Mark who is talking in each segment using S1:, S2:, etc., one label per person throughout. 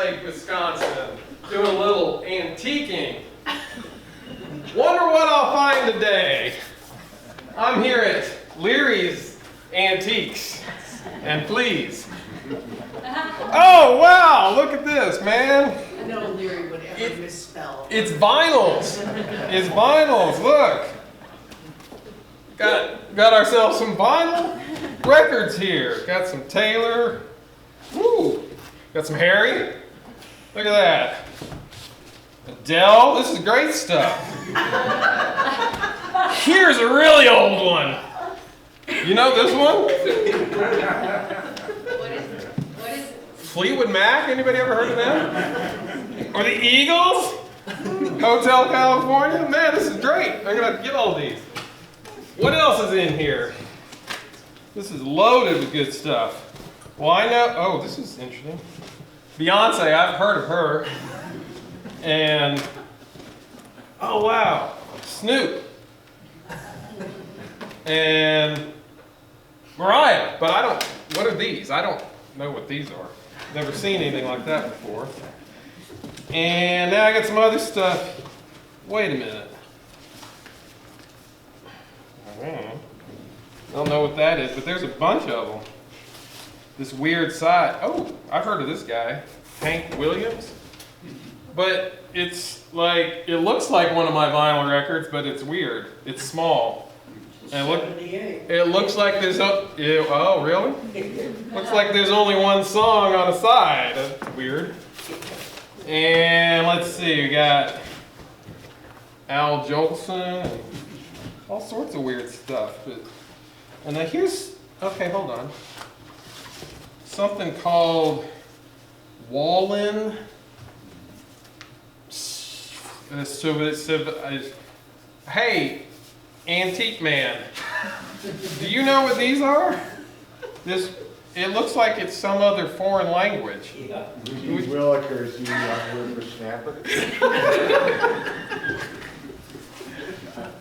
S1: Lake, Wisconsin, doing a little antiquing. Wonder what I'll find today. I'm here at Leary's Antiques, and please. Oh wow, look at this, man.
S2: I know Leary would ever misspell.
S1: It's vinyls. It's vinyls, look. Got ourselves some vinyl records here. Got some Taylor. Woo. Got some Harry. Look at that. Adele. This is great stuff. Here's a really old one. You know this one?
S2: What is it?
S1: Fleetwood Mac. Anybody ever heard of them? Or the Eagles? Hotel California. Man, this is great. I'm gonna get all these. What else is in here? This is loaded with good stuff. Well, I know. Oh, this is interesting. Beyonce. I've heard of her. And oh wow, Snoop. And Mariah. But I don't. What are these? I don't know what these are. Never seen anything like that before. And now I got some other stuff. Wait a minute. I don't know what that is, but there's a bunch of them. This weird side. Oh, I've heard of this guy, Hank Williams. But it's like, it looks like one of my vinyl records, but it's weird. It's small. And it looks like there's oh really? Looks like there's only one song on the side. That's weird. And let's see, we got Al Jolson, and all sorts of weird stuff. And then here's, okay, hold on. Something called Wallin. Hey, antique man, do you know what these are? It looks like it's some other foreign language.
S3: Yeah. These Willikers, you young whippersnapper.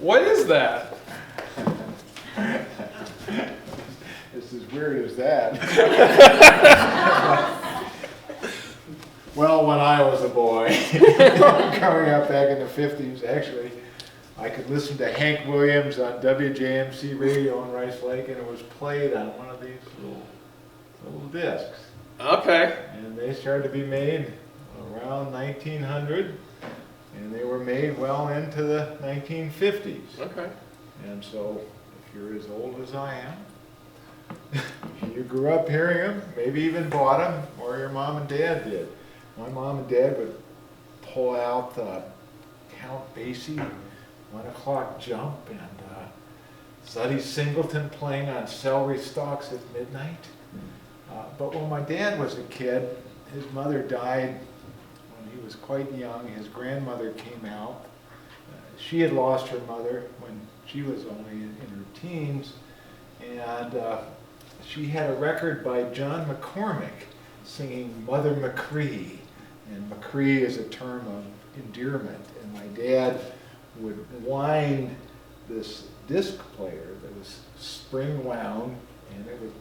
S1: What is that?
S3: It's as weird as that. Well, when I was a boy, growing up back in the 50s, actually, I could listen to Hank Williams on WJMC radio in Rice Lake, and it was played on one of these little discs.
S1: Okay.
S3: And they started to be made around 1900, and they were made well into the 1950s.
S1: Okay.
S3: And so, if you're as old as I am, you grew up hearing them, maybe even bought them, or your mom and dad did. My mom and dad would pull out Count Basie, 1 O'Clock Jump, and Zutty Singleton playing on celery stalks at midnight. But when my dad was a kid, his mother died when he was quite young. His grandmother came out. She had lost her mother when she was only in her teens, and she had a record by John McCormick singing Mother McCree, and McCree is a term of endearment, and my dad would wind this disc player that was spring wound, and it would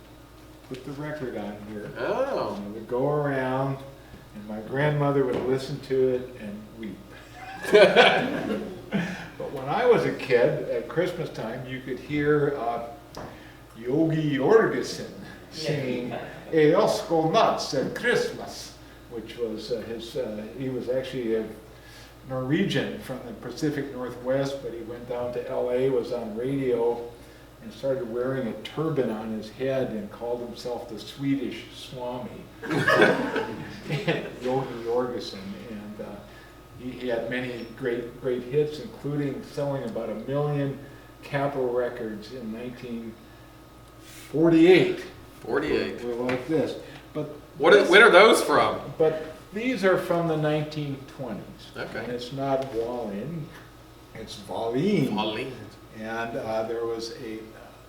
S3: put the record on here.
S1: Oh.
S3: And it would go around, and my grandmother would listen to it and weep. But when I was a kid, at Christmas time, you could hear Yogi Jorgensen singing "Ale Skull Nuts" at Christmas, which was he was actually a Norwegian from the Pacific Northwest, but he went down to LA, was on radio, and started wearing a turban on his head and called himself the Swedish Swami. Yogi Jorgensen, and he had many great hits, including selling about 1 million Capitol records in 1948.
S1: 48.
S3: Were like this. But
S1: when are those from?
S3: But these are from the 1920s.
S1: Okay.
S3: And it's not Wallin, it's Wallin.
S1: Wallin.
S3: And there was a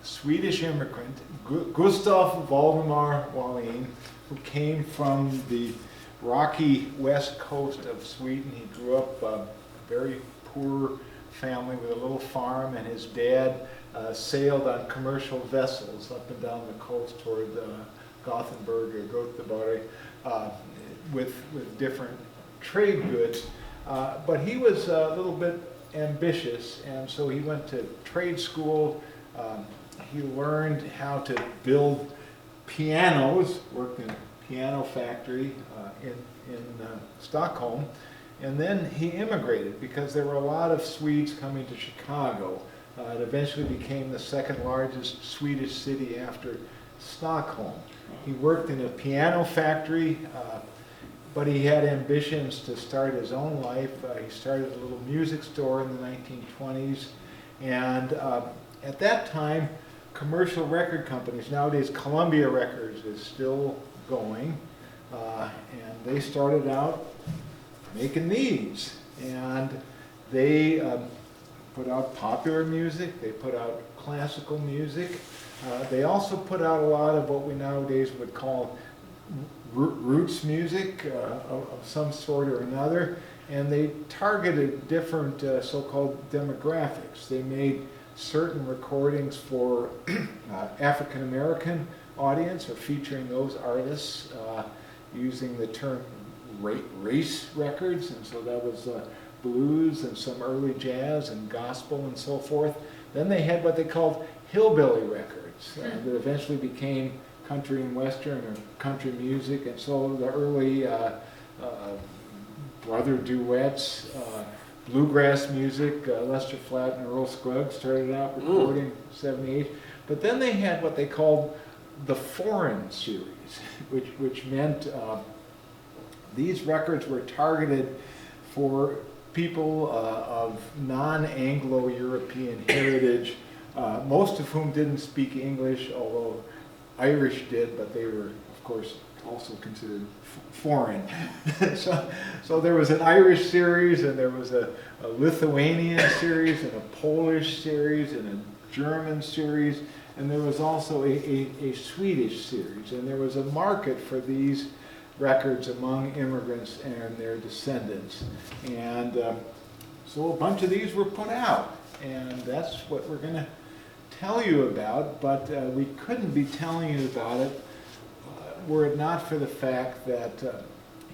S3: Swedish immigrant, Gustaf Waldemar Wallin, who came from the rocky west coast of Sweden. He grew up a very poor family with a little farm, and his dad sailed on commercial vessels up and down the coast toward Gothenburg or Göteborg. with different trade goods. But he was a little bit ambitious, and so he went to trade school. He learned how to build pianos, worked in a piano factory in Stockholm, and then he immigrated because there were a lot of Swedes coming to Chicago. It eventually became the second largest Swedish city after Stockholm. He worked in a piano factory, but he had ambitions to start his own life. He started a little music store in the 1920s, and at that time, commercial record companies, nowadays Columbia Records is still going, and they started out making these, and they put out popular music, they put out classical music, they also put out a lot of what we nowadays would call roots music of some sort or another, and they targeted different so-called demographics. They made certain recordings for African American audience or featuring those artists using the term race records, and so that was blues and some early jazz and gospel and so forth. Then they had what they called hillbilly records that eventually became country and western or country music, and so the early brother duets, bluegrass music, Lester Flatt and Earl Scruggs started out recording 78. But then they had what they called the foreign series, which meant these records were targeted for people of non-Anglo-European heritage, most of whom didn't speak English, although Irish did, but they were, of course, also considered foreign. so there was an Irish series, and there was a Lithuanian series, and a Polish series, and a German series, and there was also a Swedish series, and there was a market for these records among immigrants and their descendants. And so a bunch of these were put out, and that's what we're going to tell you about, but we couldn't be telling you about it were it not for the fact that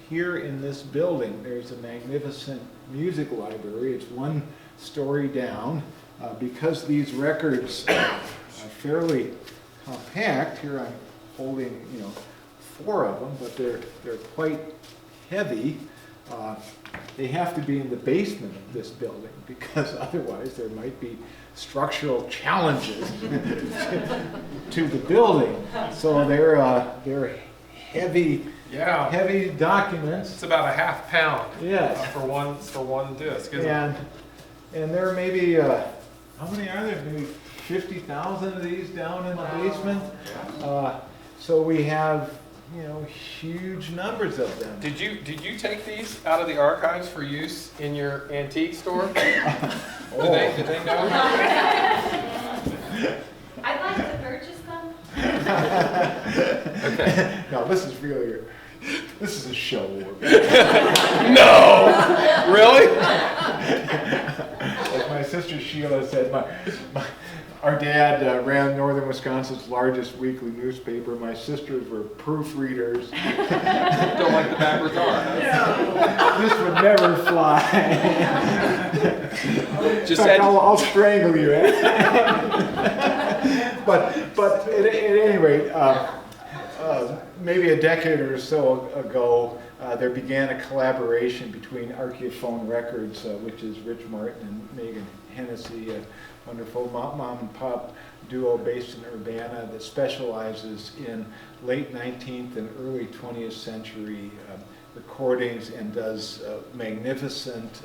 S3: here in this building there's a magnificent music library. It's one story down. Because these records are fairly compact, here I'm holding 4 of them, but they're quite heavy. They have to be in the basement of this building because otherwise there might be structural challenges to the building. So they're heavy, heavy documents.
S1: It's about a ½ pound.
S3: Yes.
S1: For one disc. Isn't it?
S3: And there may be how many are there? Maybe 50,000 of these down in the basement. So we have huge numbers of them.
S1: Did you take these out of the archives for use in your antique store?
S3: Oh.
S1: Did they know?
S4: I'd like to purchase them.
S1: Okay.
S3: No, this is a show.
S1: No! Really?
S3: Like my sister Sheila said, our dad ran northern Wisconsin's largest weekly newspaper. My sisters were proofreaders.
S1: Don't like the backwards R.
S3: This would never fly.
S1: Just
S3: In fact, I'll strangle you. But at any rate, maybe a decade or so ago, there began a collaboration between Archeophone Records, which is Rich Martin and Meagan Hennessy, a wonderful mom and pop duo based in Urbana that specializes in late 19th and early 20th century recordings and does magnificent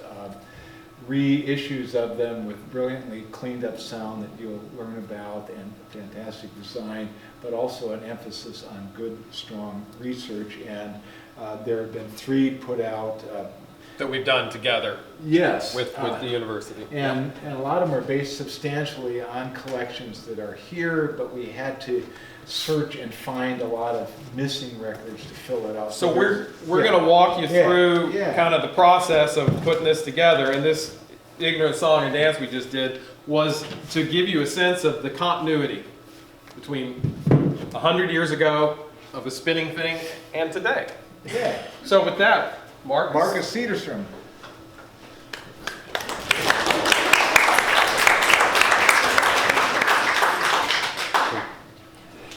S3: reissues of them with brilliantly cleaned up sound that you'll learn about and fantastic design, but also an emphasis on good, strong research. And there have been 3 put out
S1: that we've done together.
S3: Yes.
S1: With the university.
S3: And a lot of them are based substantially on collections that are here, but we had to search and find a lot of missing records to fill it out.
S1: So we're going to walk you through
S3: Yeah.
S1: kind of the process of putting this together. And this ignorant song and dance we just did was to give you a sense of the continuity between 100 years ago of a spinning thing and today.
S3: Yeah.
S1: So with that,
S3: Marcus Cederstrom.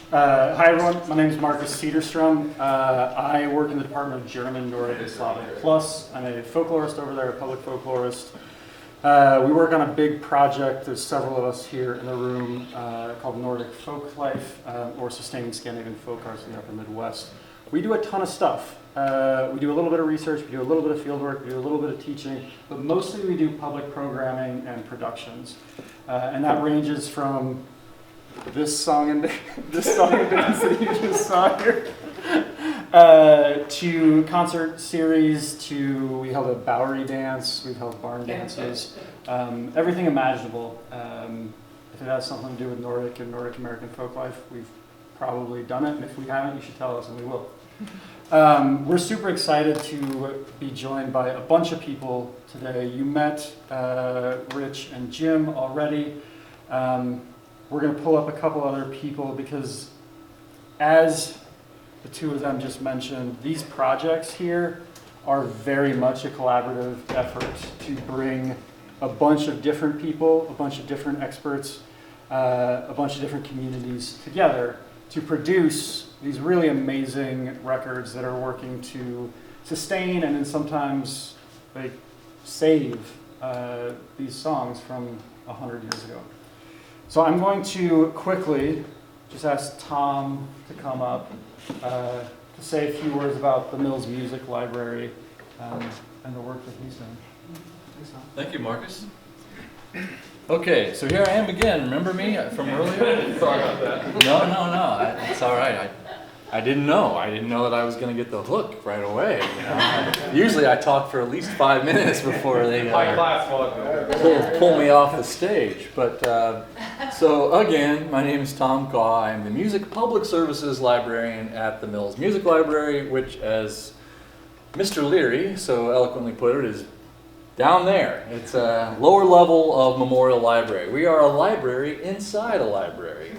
S5: Hi everyone, my name is Marcus Cederstrom. I work in the Department of German, Nordic, and Slavic Plus. I'm a folklorist over there, a public folklorist. We work on a big project, there's several of us here in the room, called Nordic Folk Life, or Sustaining Scandinavian Folk Arts in the Upper Midwest. We do a ton of stuff. We do a little bit of research, we do a little bit of field work, we do a little bit of teaching, but mostly we do public programming and productions. And that ranges from this song and dance that you just saw here, to concert series, we held a Bowery dance, we've held barn dances, everything imaginable. If it has something to do with Nordic and Nordic American folk life, we've probably done it, and if we haven't, you should tell us and we will. We're super excited to be joined by a bunch of people today. You met Rich and Jim already. We're going to pull up a couple other people because, as the two of them just mentioned, these projects here are very much a collaborative effort to bring a bunch of different people, a bunch of different experts, a bunch of different communities together to produce these really amazing records that are working to sustain and then sometimes like save these songs from 100 years ago. So I'm going to quickly just ask Tom to come up to say a few words about the Mills Music Library and the work that he's done. Thanks, Tom.
S6: Thank you, Marcus. Okay, so here I am again. Remember me from earlier?
S1: Sorry about that.
S6: No. It's all right. I didn't know. I didn't know that I was going to get the hook right away. You know? Usually I talk for at least 5 minutes before they
S1: High class one.
S6: pull me off the stage. But so again, my name is Tom Gaw. I'm the Music Public Services Librarian at the Mills Music Library, which, as Mr. Leary so eloquently put it, is down there. It's a lower level of Memorial Library. We are a library inside a library.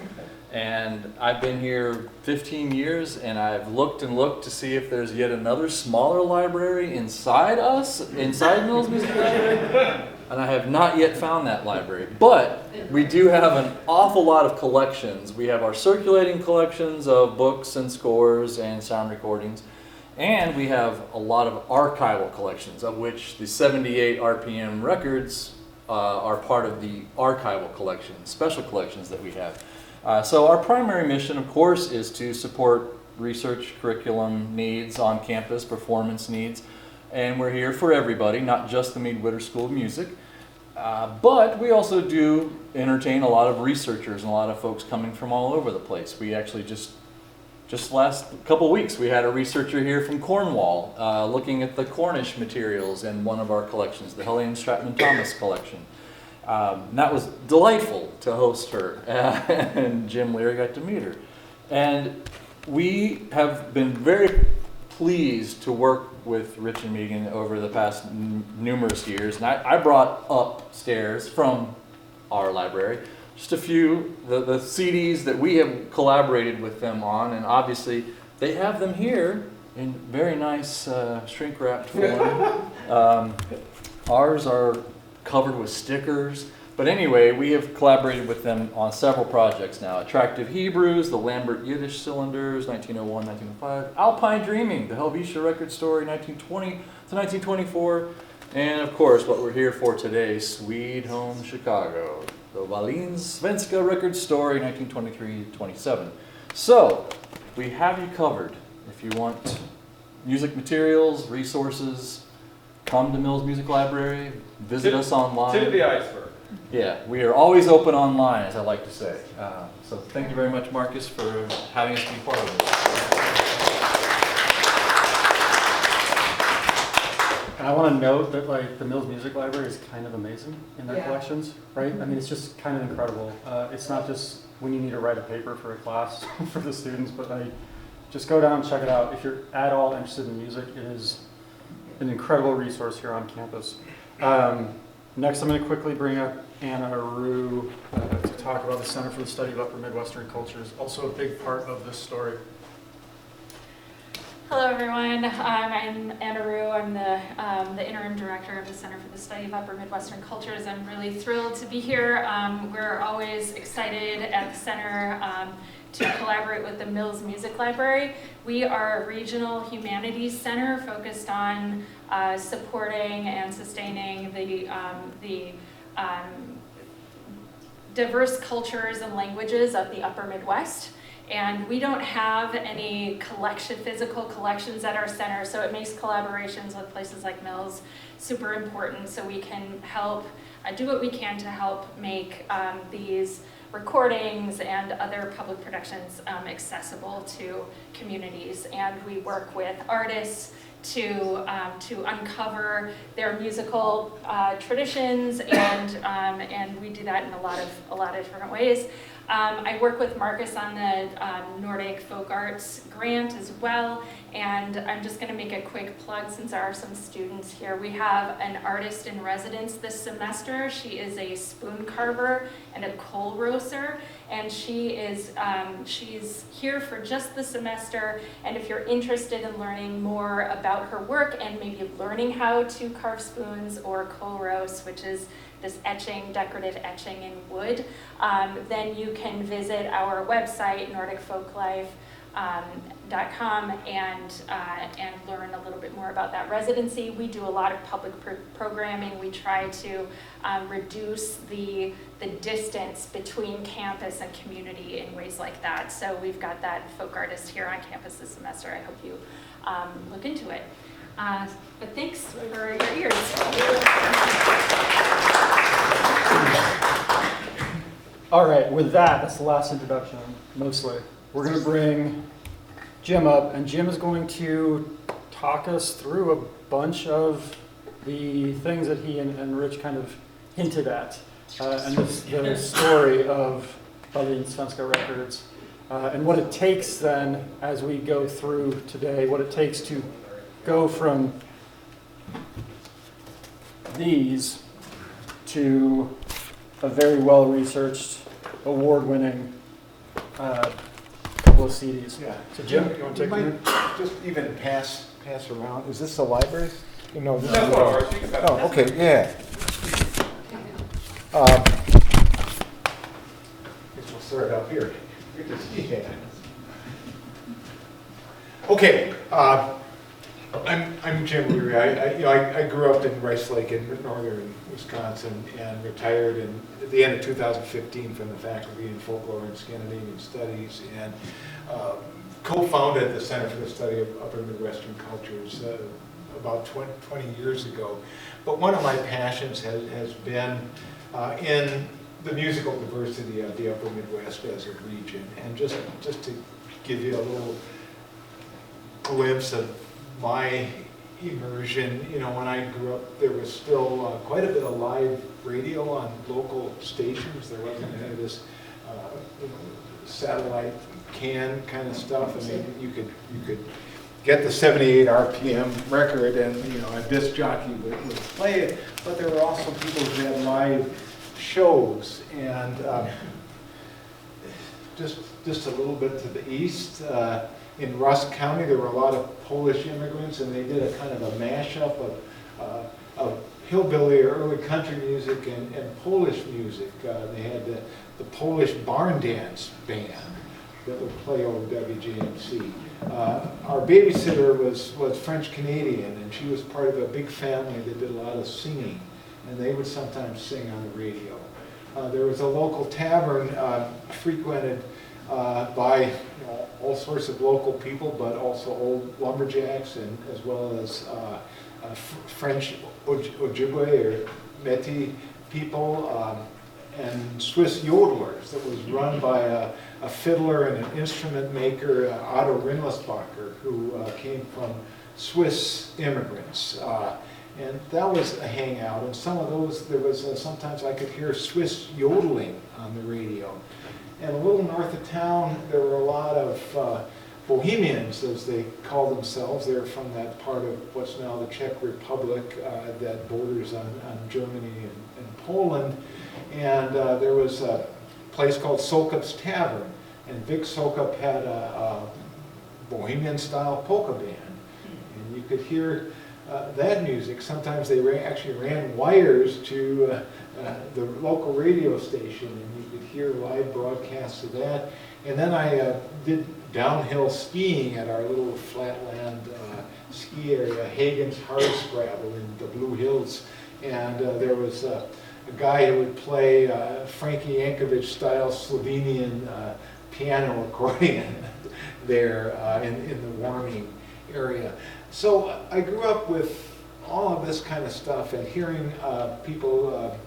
S6: And I've been here 15 years, and I've looked and looked to see if there's yet another smaller library inside Mills Music Library, and I have not yet found that library. But we do have an awful lot of collections. We have our circulating collections of books and scores and sound recordings, and we have a lot of archival collections, of which the 78 RPM records are part of the archival collection, special collections that we have. So our primary mission, of course, is to support research curriculum needs on campus, performance needs, and we're here for everybody, not just the Mead-Witter School of Music, but we also do entertain a lot of researchers and a lot of folks coming from all over the place. We actually just last couple weeks, we had a researcher here from Cornwall looking at the Cornish materials in one of our collections, the Helene Stratman Thomas collection. That was delightful to host her, and Jim Leary got to meet her. And we have been very pleased to work with Rich and Meagan over the past numerous years. And I brought upstairs from our library just a few, the CDs that we have collaborated with them on, and obviously they have them here in very nice shrink-wrapped form. Ours are covered with stickers. But anyway, we have collaborated with them on several projects now. Attractive Hebrews, the Lambert Yiddish Cylinders, 1901, 1905. Alpine Dreaming, the Helvetia Record Story, 1920 to 1924. And of course, what we're here for today, Swede Home Chicago, the Wallins Svenska Record Story, 1923-27. So, we have you covered. If you want music materials, resources, come to Mills Music Library, visit us online.
S1: Tip of the iceberg.
S6: Yeah, we are always open online, as I like to say. So thank you very much, Marcus, for having us be part of this.
S5: And I want to note that like the Mills Music Library is kind of amazing in their collections, right? I mean, it's just kind of incredible. It's not just when you need to write a paper for a class for the students, but like just go down and check it out. If you're at all interested in music, it is an incredible resource here on campus. Next, I'm going to quickly bring up Anna Rue to talk about the Center for the Study of Upper Midwestern Cultures, also a big part of this story.
S4: Hello, everyone. I'm Anna Rue. I'm the interim director of the Center for the Study of Upper Midwestern Cultures. I'm really thrilled to be here. We're always excited at the center to collaborate with the Mills Music Library. We are a regional humanities center focused on supporting and sustaining the diverse cultures and languages of the Upper Midwest. And we don't have any physical collections at our center, so it makes collaborations with places like Mills super important, so we can help do what we can to help make these recordings and other public productions accessible to communities. And we work with artists to uncover their musical traditions, and we do that in a lot of different ways. I work with Marcus on the Nordic Folk Arts grant as well, and I'm just going to make a quick plug since there are some students here. We have an artist in residence this semester. She is a spoon carver and a coal roaster, and she's here for just the semester. And if you're interested in learning more about her work and maybe learning how to carve spoons or coal roast, which is this decorative etching in wood, then you can visit our website, nordicfolklife.com, and learn a little bit more about that residency. We do a lot of public programming. We try to reduce the distance between campus and community in ways like that. So we've got that folk artist here on campus this semester. I hope you look into it. But thanks for your ears.
S5: All right, with that's the last introduction, mostly. We're going to bring Jim up, and Jim is going to talk us through a bunch of the things that he and Rich kind of hinted at, and the story of Wallins Svenska Records, and what it takes then, as we go through today, what it takes to go from these to a very well-researched, award-winning couple of CDs.
S3: Yeah.
S5: So Jim, you want to take a minute?
S3: Just even pass around. Is this the library? No, this
S1: That's
S3: is
S1: all right. You can pass it.
S3: Oh, okay, yeah. Guess we'll start up here. Good to see you. Okay, I'm Jim Leary. I grew up in Rice Lake in northern Wisconsin and retired at the end of 2015 from the faculty in folklore and Scandinavian studies, and co-founded the Center for the Study of Upper Midwestern Cultures about 20 years ago. But one of my passions has been in the musical diversity of the Upper Midwest as a region, and just to give you a little glimpse of my immersion, when I grew up, there was still quite a bit of live radio on local stations. There wasn't any of this satellite can kind of stuff. I mean, you could get the 78 RPM record, and a disc jockey would play it. But there were also people who had live shows, and just a little bit to the east. In Rusk County, there were a lot of Polish immigrants, and they did a kind of a mashup of hillbilly or early country music and Polish music. They had the Polish barn dance band that would play over WJMC. Our babysitter was French Canadian, and she was part of a big family that did a lot of singing, and they would sometimes sing on the radio. There was a local tavern frequented by all sorts of local people, but also old lumberjacks, and as well as French Ojibwe or Métis people, and Swiss yodelers that was run by a fiddler and an instrument maker, Otto Rindlisbacher, who came from Swiss immigrants. And that was a hangout, and some of those, there was sometimes I could hear Swiss yodeling on the radio. And a little north of town, there were a lot of Bohemians, as they call themselves. They're from that part of what's now the Czech Republic that borders on Germany and Poland. And there was a place called Sokup's Tavern. And Vic Sokup had a Bohemian style polka band. And you could hear that music. Sometimes they actually ran wires to the local radio station, and you could hear live broadcasts of that. And then I did downhill skiing at our little flatland ski area, Hagen's Hardscrabble in the Blue Hills. And there was a guy who would play Frankie Yankovic style Slovenian piano accordion there in the warming area. So I grew up with all of this kind of stuff and hearing people,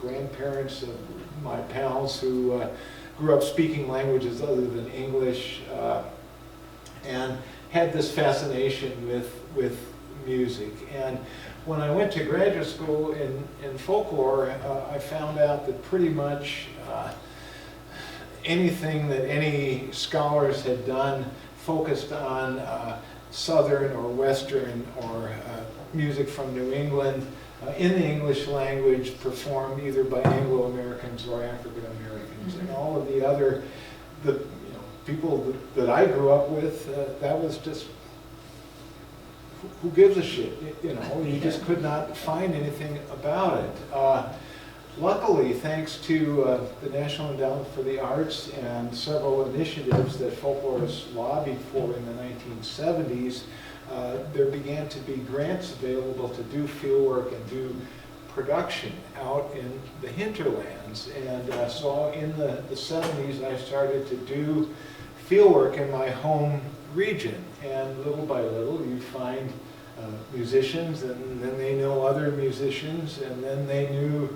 S3: grandparents of my pals who grew up speaking languages other than English, and had this fascination with music. And when I went to graduate school in folklore, I found out that pretty much anything that any scholars had done focused on Southern or Western or music from New England in the English language, performed either by Anglo-Americans or African-Americans. And all of the other, people that I grew up with, that was just, who gives a shit? You just could not find anything about it. Luckily, thanks to the National Endowment for the Arts and several initiatives that folklorists lobbied for in the 1970s, there began to be grants available to do fieldwork and do production out in the hinterlands. And so in the 70s, I started to do fieldwork in my home region. And little by little, you find musicians, and then they know other musicians, and then they knew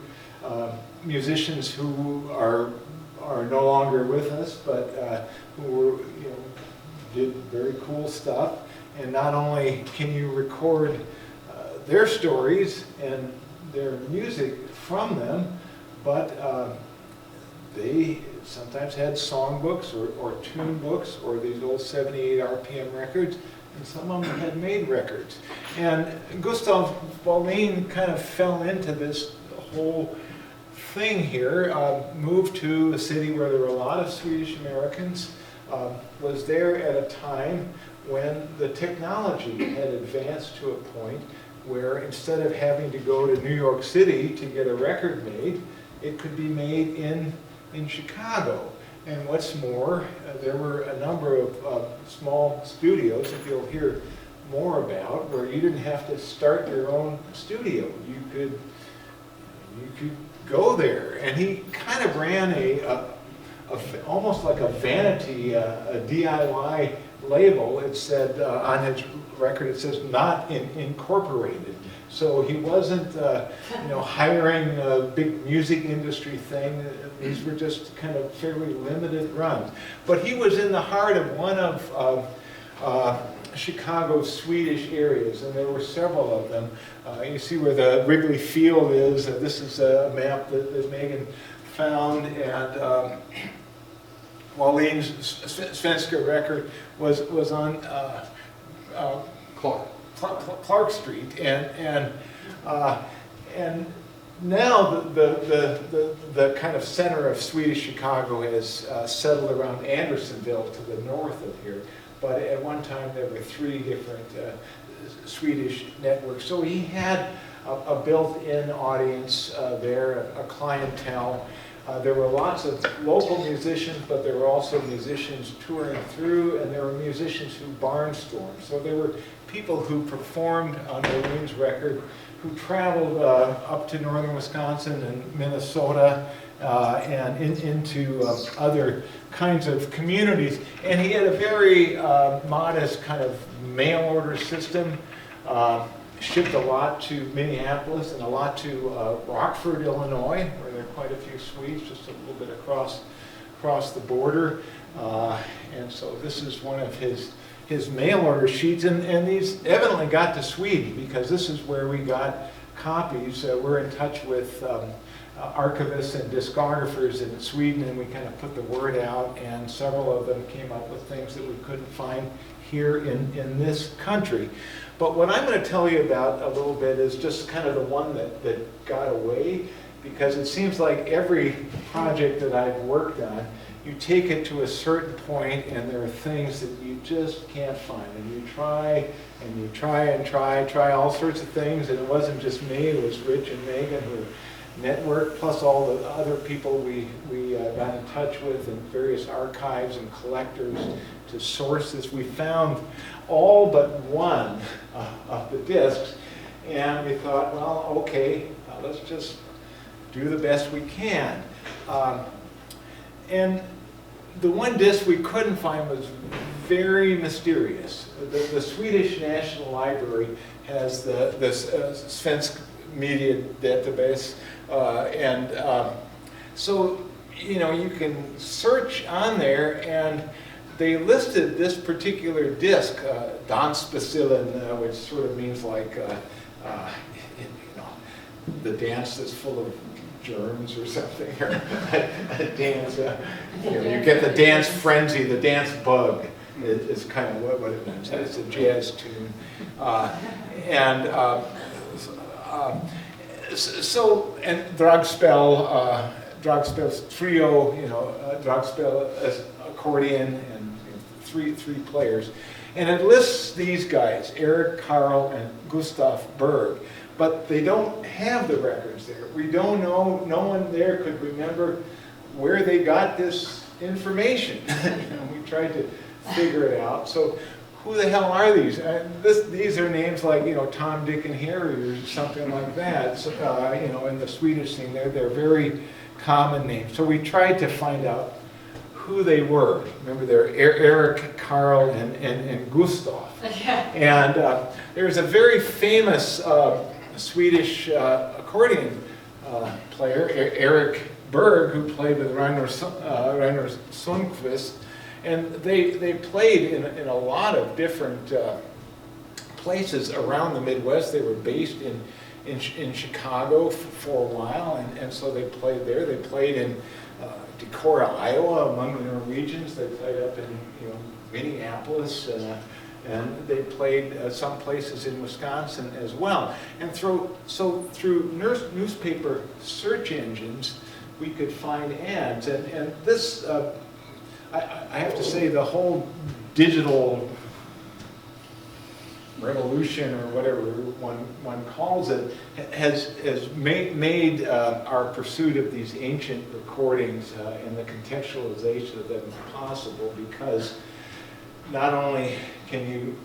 S3: musicians who are no longer with us, but who were, did very cool stuff. And not only can you record their stories and their music from them, but they sometimes had songbooks or tune books or these old 78 RPM records, and some of them had made records. And Gustaf Waldin kind of fell into this whole thing here, moved to a city where there were a lot of Swedish Americans, was there at a time when the technology had advanced to a point where instead of having to go to New York City to get a record made, it could be made in Chicago. And what's more, there were a number of small studios that you'll hear more about, where you didn't have to start your own studio. You could go there. And he kind of ran almost like a vanity, a DIY label. It said on his record, it says "not incorporated." So he wasn't, hiring a big music industry thing. These were just kind of fairly limited runs. But he was in the heart of one of Chicago's Swedish areas, and there were several of them. You see where the Wrigley Field is. This is a map that Meagan found, and Wallins Svenska Record was on Clark Street, and now the kind of center of Swedish Chicago has settled around Andersonville to the north of here. But at one time there were 3 different Swedish networks. So he had a built-in audience there, a clientele. There were lots of local musicians, but there were also musicians touring through, and there were musicians who barnstormed. So there were people who performed on Wallins record who traveled up to northern Wisconsin and Minnesota and into other kinds of communities. And he had a very modest kind of mail order system. Shipped a lot to Minneapolis and a lot to Rockford, Illinois, where there are quite a few Swedes, just a little bit across the border. And so this is one of his mail order sheets, and these evidently got to Sweden because this is where we got copies. We're in touch with archivists and discographers in Sweden, and we kind of put the word out, and several of them came up with things that we couldn't find here in this country. But what I'm going to tell you about a little bit is just kind of the one that got away, because it seems like every project that I've worked on, you take it to a certain point and there are things that you just can't find, and you try and you try all sorts of things, and it wasn't just me, it was Rich and Meagan who networked, plus all the other people we got in touch with in various archives and collectors to source this. We found all but one of the discs, and we thought, well, okay, let's just do the best we can. And the one disc we couldn't find was very mysterious. The Swedish National Library has this Svensk media database, so you can search on there, and they listed this particular disc, dansbacillen, which sort of means like the dance that's full of germs or something, or a dance. You get the dance frenzy, the dance bug is kind of what it means. It's a jazz tune, and dragspel, dragspel trio, dragspel accordion, and three players, and it lists these guys, Eric, Carl, and Gustaf Berg. But they don't have the records there. We don't know, no one there could remember where they got this information. We tried to figure it out. So who the hell are these? These are names like, Tom, Dick, and Harry or something like that. So, in the Swedish thing, they're very common names. So we tried to find out who they were. Remember, they're Eric, Carl, and Gustaf. And there's a very famous Swedish accordion player, Eric Berg, who played with Reiner Sundqvist, and they played in a lot of different places around the Midwest. They were based in Chicago for a while, and so they played there. They played in Decorah, Iowa, among the Norwegians. They played up in Minneapolis. And they played some places in Wisconsin as well. And through newspaper search engines, we could find ads. And this, I have to say, the whole digital revolution, or whatever one calls it, has made our pursuit of these ancient recordings and the contextualization of them possible, because not only can you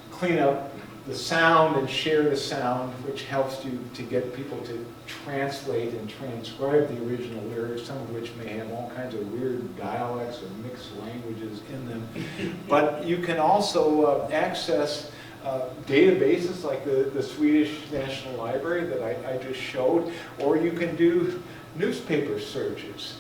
S3: clean up the sound and share the sound, which helps you to get people to translate and transcribe the original lyrics, some of which may have all kinds of weird dialects or mixed languages in them, but you can also access databases like the Swedish National Library that I just showed, or you can do newspaper searches.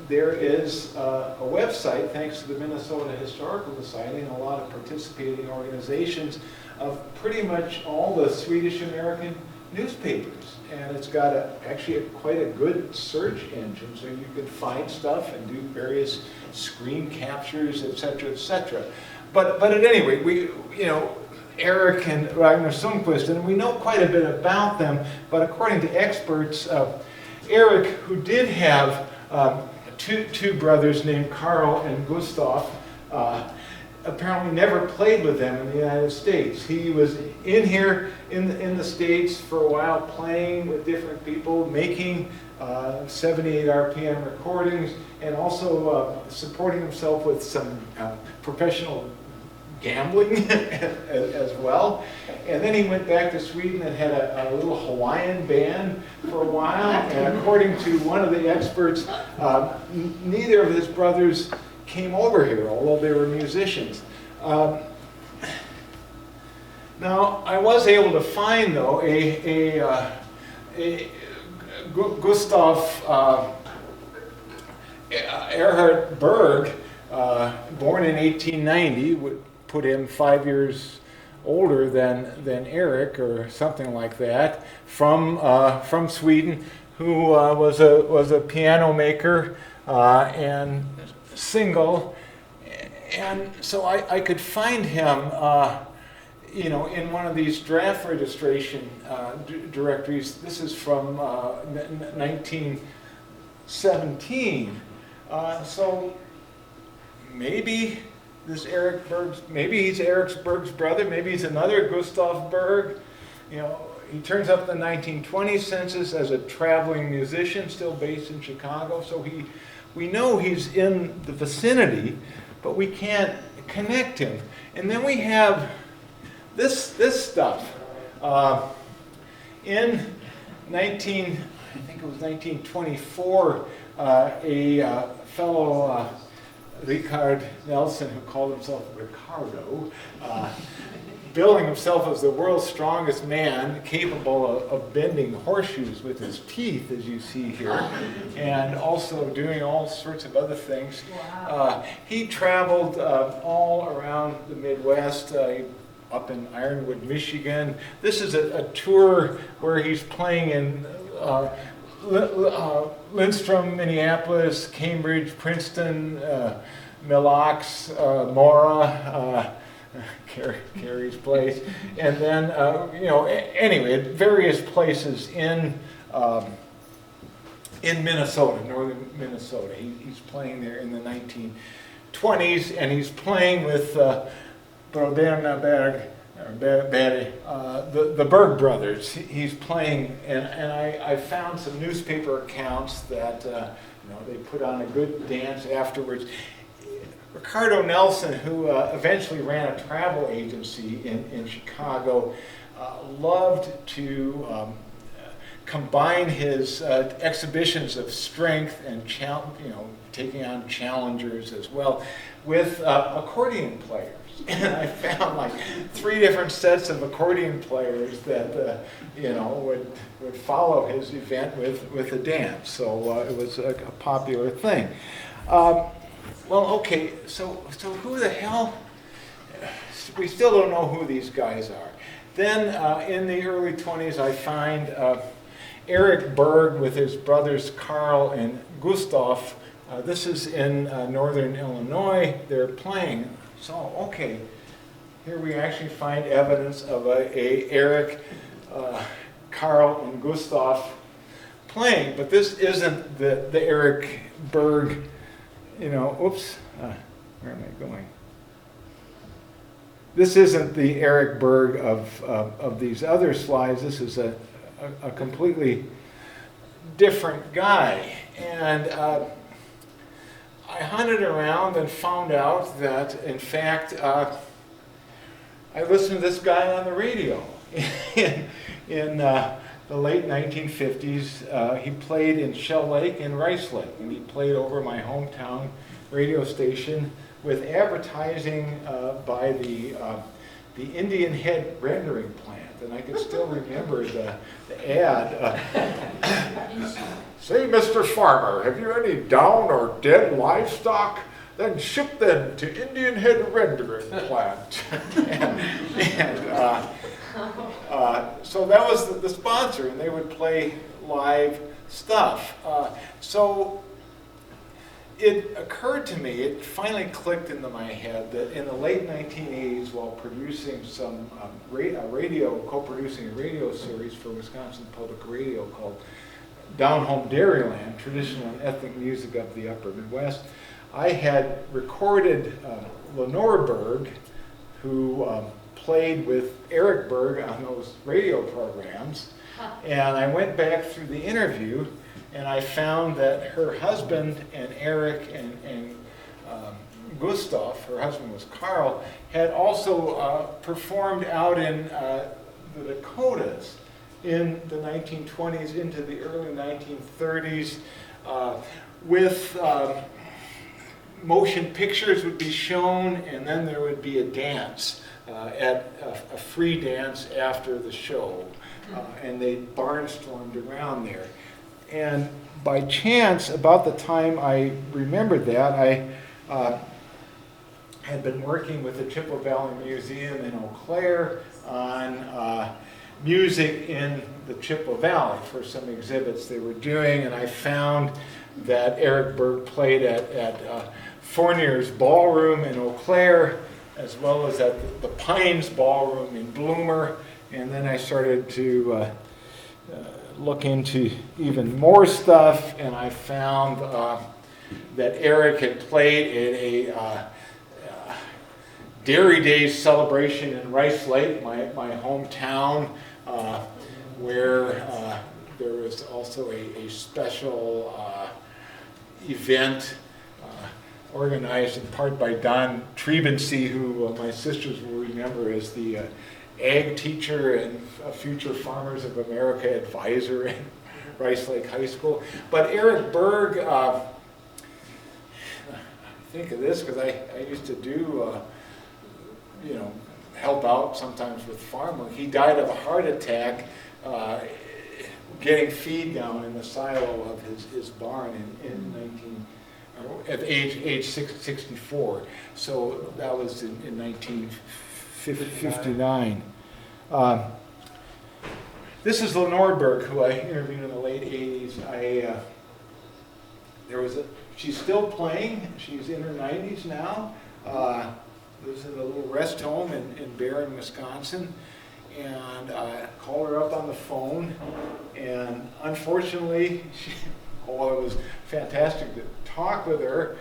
S3: There is a website, thanks to the Minnesota Historical Society and a lot of participating organizations, of pretty much all the Swedish American newspapers. And it's got actually quite a good search engine, so you can find stuff and do various screen captures, etc., etc. But at any rate, we, Eric and Ragnar Sundqvist, and we know quite a bit about them, but according to experts, Eric, who did have two brothers named Carl and Gustaf, apparently never played with them in the United States. He was in here in the States for a while, playing with different people, making 78 RPM recordings, and also supporting himself with some professional gambling as well. And then he went back to Sweden and had a little Hawaiian band for a while. And according to one of the experts, neither of his brothers came over here, although they were musicians. Now, I was able to find, though, a Gustaf Erhard Berg, born in 1890, would put him 5 years older than Eric, or something like that, from Sweden, who was a piano maker and single, and so I could find him you know, in one of these draft registration directories, this is from 1917. So maybe this Eric Berg's, maybe he's Eric Berg's brother, maybe he's another Gustaf Berg. You know, he turns up in the 1920 census as a traveling musician, still based in Chicago. So we know he's in the vicinity, but we can't connect him. And then we have this stuff. In I think it was 1924, a fellow, Richard Nelson, who called himself Ricardo, billing himself as the world's strongest man, capable of bending horseshoes with his teeth, as you see here, and also doing all sorts of other things. He traveled all around the Midwest, up in Ironwood, Michigan. This is a tour where he's playing in Lindstrom, Minneapolis, Cambridge, Princeton, Milox, Mora, Carrie's place, and then you know, anyway, at various places in Minnesota, northern Minnesota. He's playing there in the 1920s, and he's playing with Broderna Berg, the Berg brothers. He's playing, and I found some newspaper accounts that you know, they put on a good dance afterwards. Ricardo Nelson, who eventually ran a travel agency in Chicago, loved to combine his exhibitions of strength and you know, taking on challengers as well with accordion players. And I found like 3 different sets of accordion players that you know, would follow his event with a dance. So it was a popular thing. Well, okay, so who the hell? We still don't know who these guys are. Then in the early 20s, I find Eric Berg with his brothers Carl and Gustaf. This is in northern Illinois. They're playing. So, okay, here we actually find evidence of a Eric, Carl, and Gustaf playing, but this isn't the Eric Berg. You know, oops, where am I going? This isn't the Eric Berg of these other slides. This is a completely different guy. And I hunted around and found out that, in fact, I listened to this guy on the radio in the late 1950s. He played in Shell Lake and Rice Lake, and he played over my hometown radio station with advertising by the Indian Head rendering plant. And I can still remember the ad. Say, Mr. Farmer, have you any down or dead livestock? Then ship them to Indian Head rendering plant. So that was the sponsor, and they would play live stuff. So it occurred to me, it finally clicked into my head that in the late 1980s, while producing some co-producing a radio series for Wisconsin Public Radio called Down Home Dairyland, Traditional and Ethnic Music of the Upper Midwest, I had recorded Lenore Berg, who played with Eric Berg on those radio programs, and I went back through the interview, and I found that her husband and Eric and Gustaf, her husband was Carl, had also performed out in the Dakotas in the 1920s into the early 1930s with motion pictures would be shown, and then there would be a dance, a free dance after the show, and they barnstormed around there. And by chance, about the time I remembered that, I had been working with the Chippewa Valley Museum in Eau Claire on music in the Chippewa Valley for some exhibits they were doing, and I found that Eric Berg played at Fournier's Ballroom in Eau Claire, as well as at the Pines Ballroom in Bloomer. And then I started to look into even more stuff, and I found that Eric had played at a Dairy Days celebration in Rice Lake, my hometown, where there was also a special event organized in part by Don Trebensee, who my sisters will remember as the ag teacher and future Farmers of America advisor at Rice Lake High School. But Eric Berg, I think of this because I used to do, help out sometimes with farming. He died of a heart attack getting feed down in the silo of his barn at age 64. So that was in 1959. This is Lenore Berg, who I interviewed in the late 80s. She's still playing. She's in her 90s now. Lives in a little rest home in Barron, Wisconsin. And I called her up on the phone, and unfortunately, although it was fantastic to talk with her,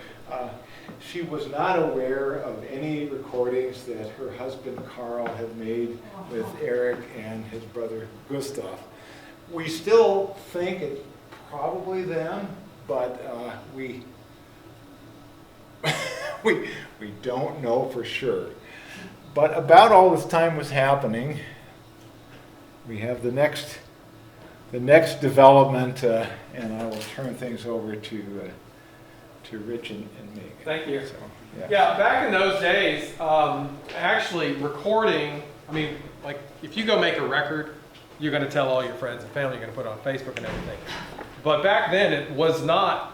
S3: she was not aware of any recordings that her husband Carl had made with Eric and his brother Gustaf. We still think it's probably them, but we don't know for sure. But about all this time was happening, we have the next development, and I will turn things over to Rich and Meagan.
S1: Thank you.
S3: So, yeah.
S1: Yeah, back in those days, actually recording, like if you go make a record, you're going to tell all your friends and family, you're going to put it on Facebook and everything. But back then it was not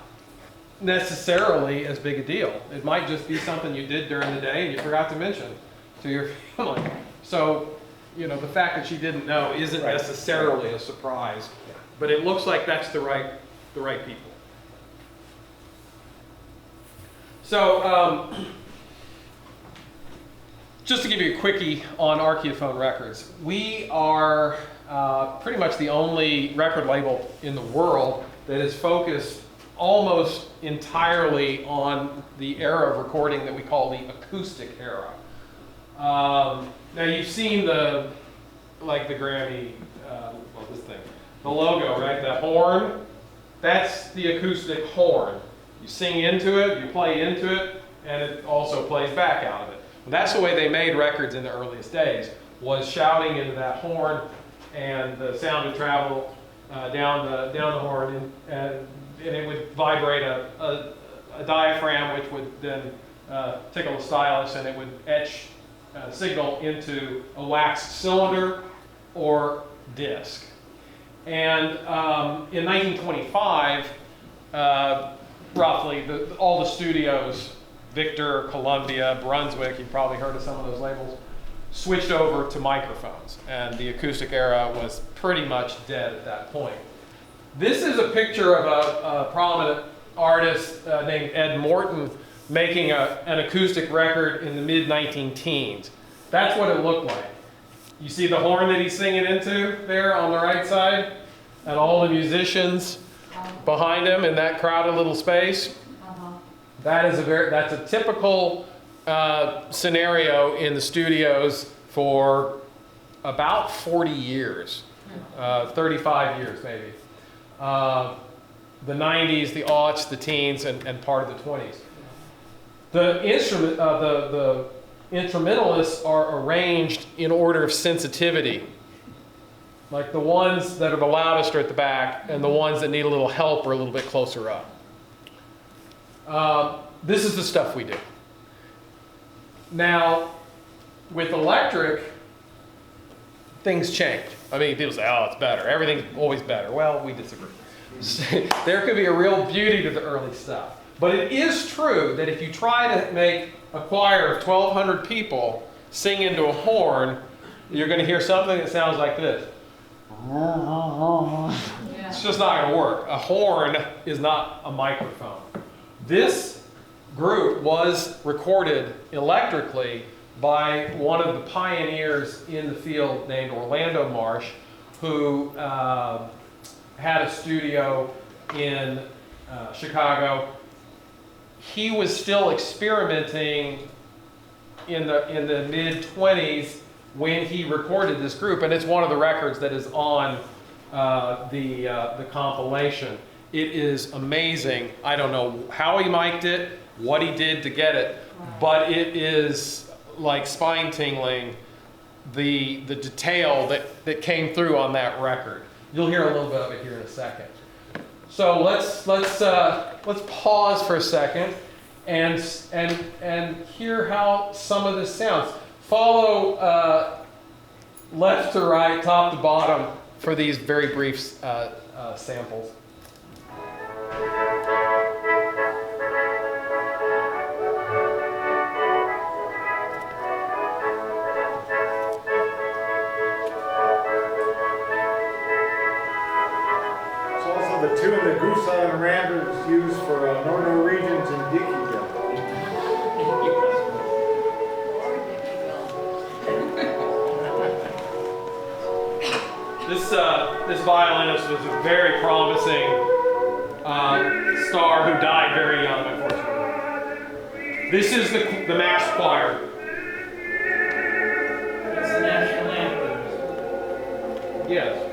S1: necessarily as big a deal. It might just be something you did during the day and you forgot to mention to your family. So, the fact that she didn't know isn't necessarily a surprise, but it looks like that's the right people. So, just to give you a quickie on Archeophone Records, we are pretty much the only record label in the world that is focused almost entirely on the era of recording that we call the acoustic era. Now you've seen the Grammy, the logo, right? The horn, that's the acoustic horn. You sing into it, you play into it, and it also plays back out of it. And that's the way they made records in the earliest days, was shouting into that horn, and the sound would travel down the horn, and it would vibrate a diaphragm, which would then tickle the stylus, and it would etch signal into a wax cylinder or disc. And in 1925, roughly, all the studios, Victor, Columbia, Brunswick, you've probably heard of some of those labels, switched over to microphones, and the acoustic era was pretty much dead at that point. This is a picture of a prominent artist named Ed Morton making an acoustic record in the mid-19-teens. That's what it looked like. You see the horn that he's singing into there on the right side, and all the musicians behind him in that crowded little space. That's a typical scenario in the studios for about 40 years, 35 years maybe. The 90s, the aughts, the teens, and part of the 20s. The instrumentalists are arranged in order of sensitivity. Like the ones that are the loudest are at the back, and the ones that need a little help are a little bit closer up. This is the stuff we do. Now, with electric, things change. People say, oh, it's better. Everything's always better. Well, we disagree. There could be a real beauty to the early stuff. But it is true that if you try to make a choir of 1,200 people sing into a horn, you're going to hear something that sounds like this. It's just not going to work. A horn is not a microphone. This group was recorded electrically by one of the pioneers in the field named Orlando Marsh, who had a studio in Chicago. He was still experimenting in the mid-20s when he recorded this group, and it's one of the records that is on the compilation. It is amazing. I don't know how he mic'd it, what he did to get it, but it is like spine-tingling, the detail that came through on that record. You'll hear a little bit of it here in a second. So let's pause for a second and hear how some of this sounds. Follow left to right, top to bottom for these very brief samples.
S3: The tune that Gustaf and Randers used for Northern Regions in Dickieville.
S1: This violinist was a very promising star who died very young, unfortunately. This is the mass choir.
S7: That's the national anthem.
S1: Yes.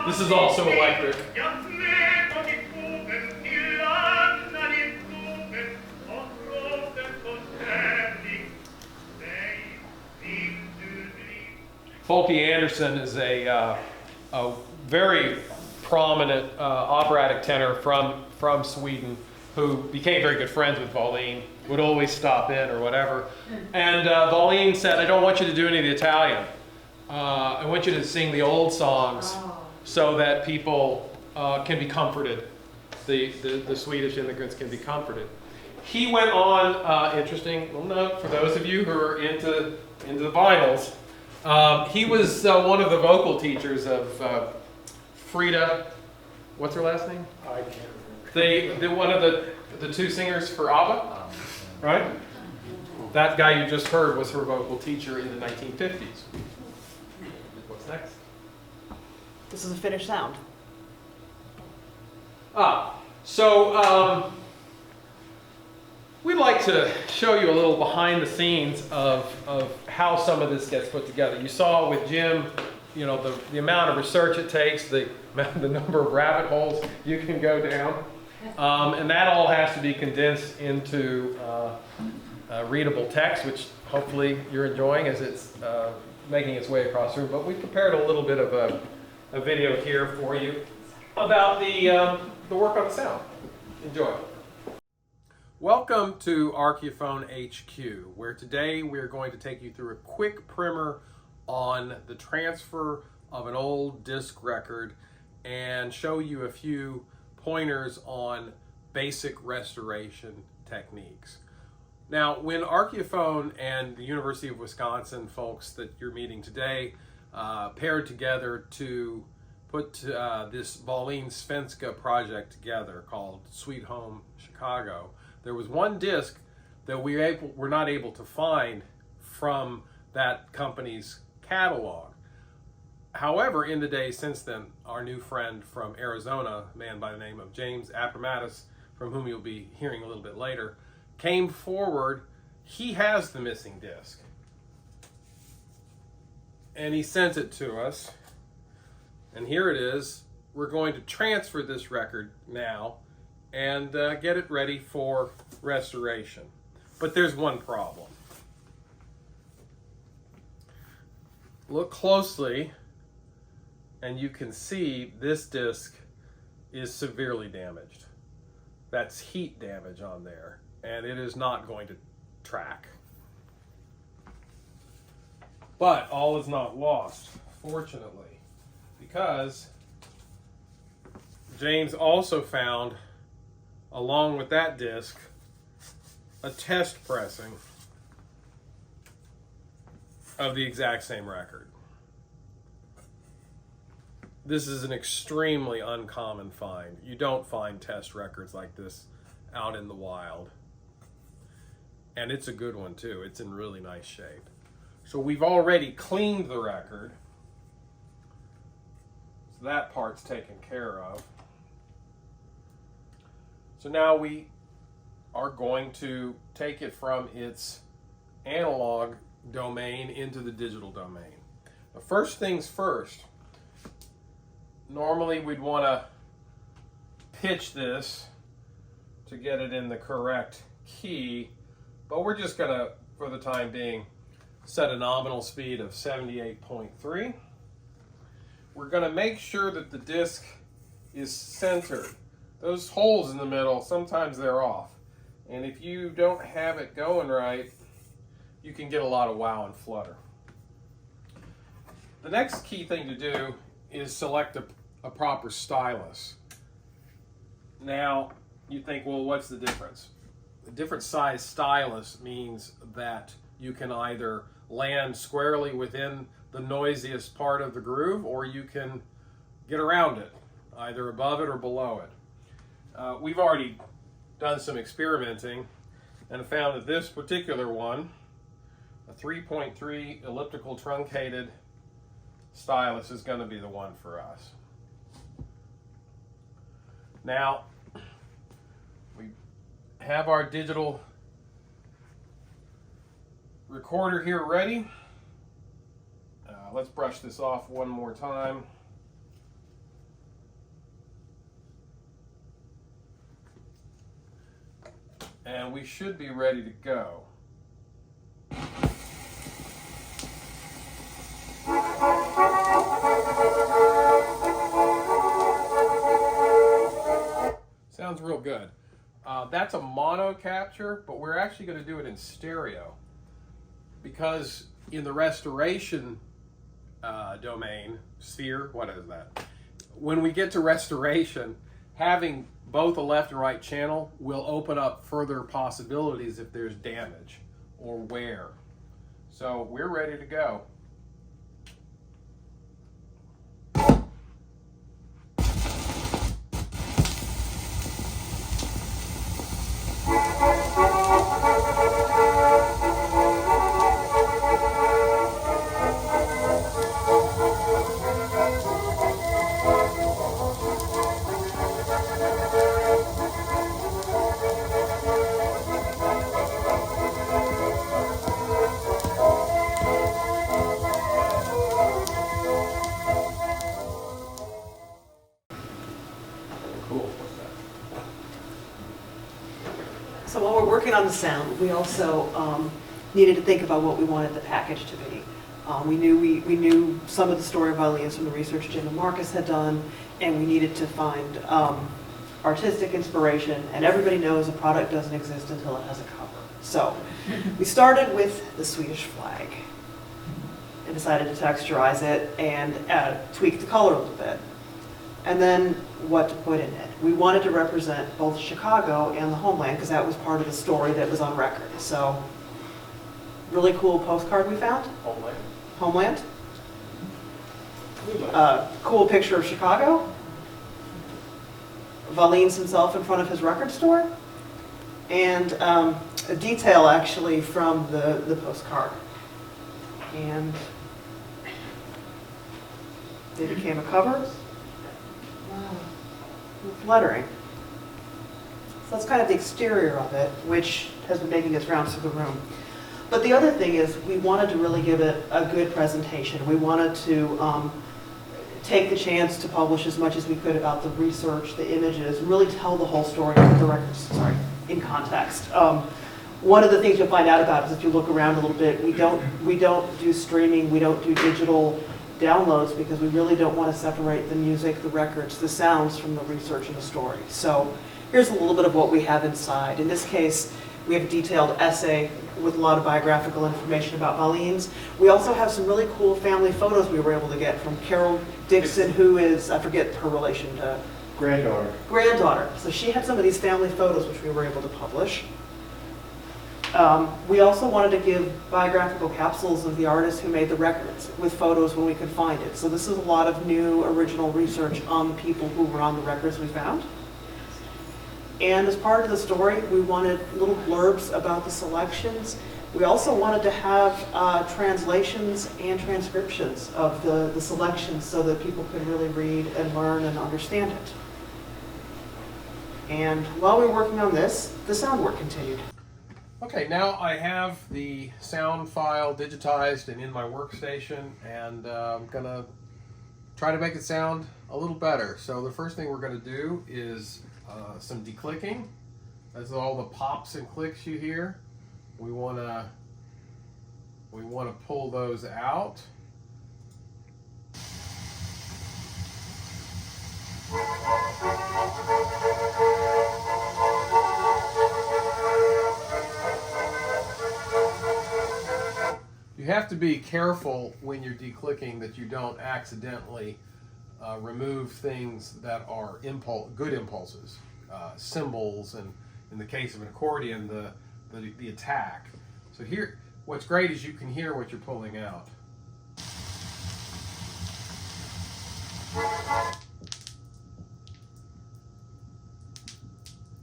S1: This is also electric. Folke Anderson is a very prominent operatic tenor from Sweden who became very good friends with Wallin, would always stop in or whatever. And Wallin said, I don't want you to do any of the Italian. I want you to sing the old songs so that people can be comforted. The Swedish immigrants can be comforted. He went on, interesting little note for those of you who are into the vinyls. He was one of the vocal teachers of Frida, what's her last name?
S3: I can't remember.
S1: One of the two singers for ABBA, right? That guy you just heard was her vocal teacher in the 1950s. What's next?
S2: This is a finished sound.
S1: So we'd like to show you a little behind the scenes of how some of this gets put together. You saw with Jim, you know, the amount of research it takes, the number of rabbit holes you can go down, and that all has to be condensed into readable text, which hopefully you're enjoying as it's making its way across the room. But we prepared a little bit of a video here for you about the work on the sound. Enjoy. Welcome to Archeophone HQ, where today we're going to take you through a quick primer on the transfer of an old disc record and show you a few pointers on basic restoration techniques. Now, when Archeophone and the University of Wisconsin folks that you're meeting today paired together to put this Wallins Svenska project together called Swede Home Chicago, there was one disc that we were not able to find from that company's catalog. However, in the days since then, our new friend from Arizona, a man by the name of James Appomattox, from whom you'll be hearing a little bit later, came forward. He has the missing disc. And he sent it to us. And here it is. We're going to transfer this record now and get it ready for restoration. But there's one problem. Look closely and you can see this disc is severely damaged. That's heat damage on there, and it is not going to track. But all is not lost, fortunately, because James also found, along with that disc, a test pressing of the exact same record. this is an extremely uncommon find. You don't find test records like this out in the wild. And it's a good one too. It's in really nice shape. So we've already cleaned the record. So that part's taken care of. So now we are going to take it from its analog domain into the digital domain. The first things first, normally we'd want to pitch this to get it in the correct key, but we're just going to, for the time being, set a nominal speed of 78.3. We're going to make sure that the disc is centered. Those holes in the middle, sometimes they're off. And if you don't have it going right, you can get a lot of wow and flutter. The next key thing to do is select a proper stylus. Now, you think, well, what's the difference? A different size stylus means that you can either land squarely within the noisiest part of the groove, or you can get around it, either above it or below it. We've already done some experimenting and found that this particular one, a 3.3 elliptical truncated stylus, is going to be the one for us. Now, we have our digital recorder here ready. Let's brush this off one more time. And we should be ready to go. Sounds real good. That's a mono capture, but we're actually going to do it in stereo, because in the restoration domain, sphere, what is that? When we get to restoration, having both a left and right channel will open up further possibilities if there's damage or wear. So we're ready to go.
S2: So while we're working on the sound, we also needed to think about what we wanted the package to be. We knew some of the story of violins from the research Jim and Marcus had done, and we needed to find artistic inspiration, and everybody knows a product doesn't exist until it has a cover. So we started with the Swedish flag and decided to texturize it and tweak the color a little bit. And then what to put in it. We wanted to represent both Chicago and the homeland, because that was part of the story that was on record. So, really cool postcard we found. Homeland. Cool picture of Chicago. Wallins himself in front of his record store. And a detail actually from the postcard. And they became a cover. With lettering. So that's kind of the exterior of it, which has been making its rounds through the room. But the other thing is, we wanted to really give it a good presentation. We wanted to take the chance to publish as much as we could about the research, the images, and really tell the whole story of the records, in context. One of the things you'll find out about is, if you look around a little bit, we don't do streaming, we don't do digital downloads, because we really don't want to separate the music, the records, the sounds from the research and the story. So here's a little bit of what we have inside. In this case, we have a detailed essay with a lot of biographical information about Wallins. We also have some really cool family photos we were able to get from Carol Dixon, who is, I forget her relation to...
S3: Granddaughter.
S2: Granddaughter. So she had some of these family photos which we were able to publish. We also wanted to give biographical capsules of the artists who made the records with photos when we could find it. So this is a lot of new original research on the people who were on the records we found. And as part of the story, we wanted little blurbs about the selections. We also wanted to have translations and transcriptions of the selections so that people could really read and learn and understand it. And while we were working on this, the sound work continued.
S1: Okay, now I have the sound file digitized and in my workstation, and I'm gonna try to make it sound a little better. So the first thing we're gonna do is some declicking. That's all the pops and clicks you hear. We wanna pull those out. You have to be careful when you're declicking that you don't accidentally remove things that are good impulses, cymbals, and in the case of an accordion, the attack. So here, what's great is you can hear what you're pulling out.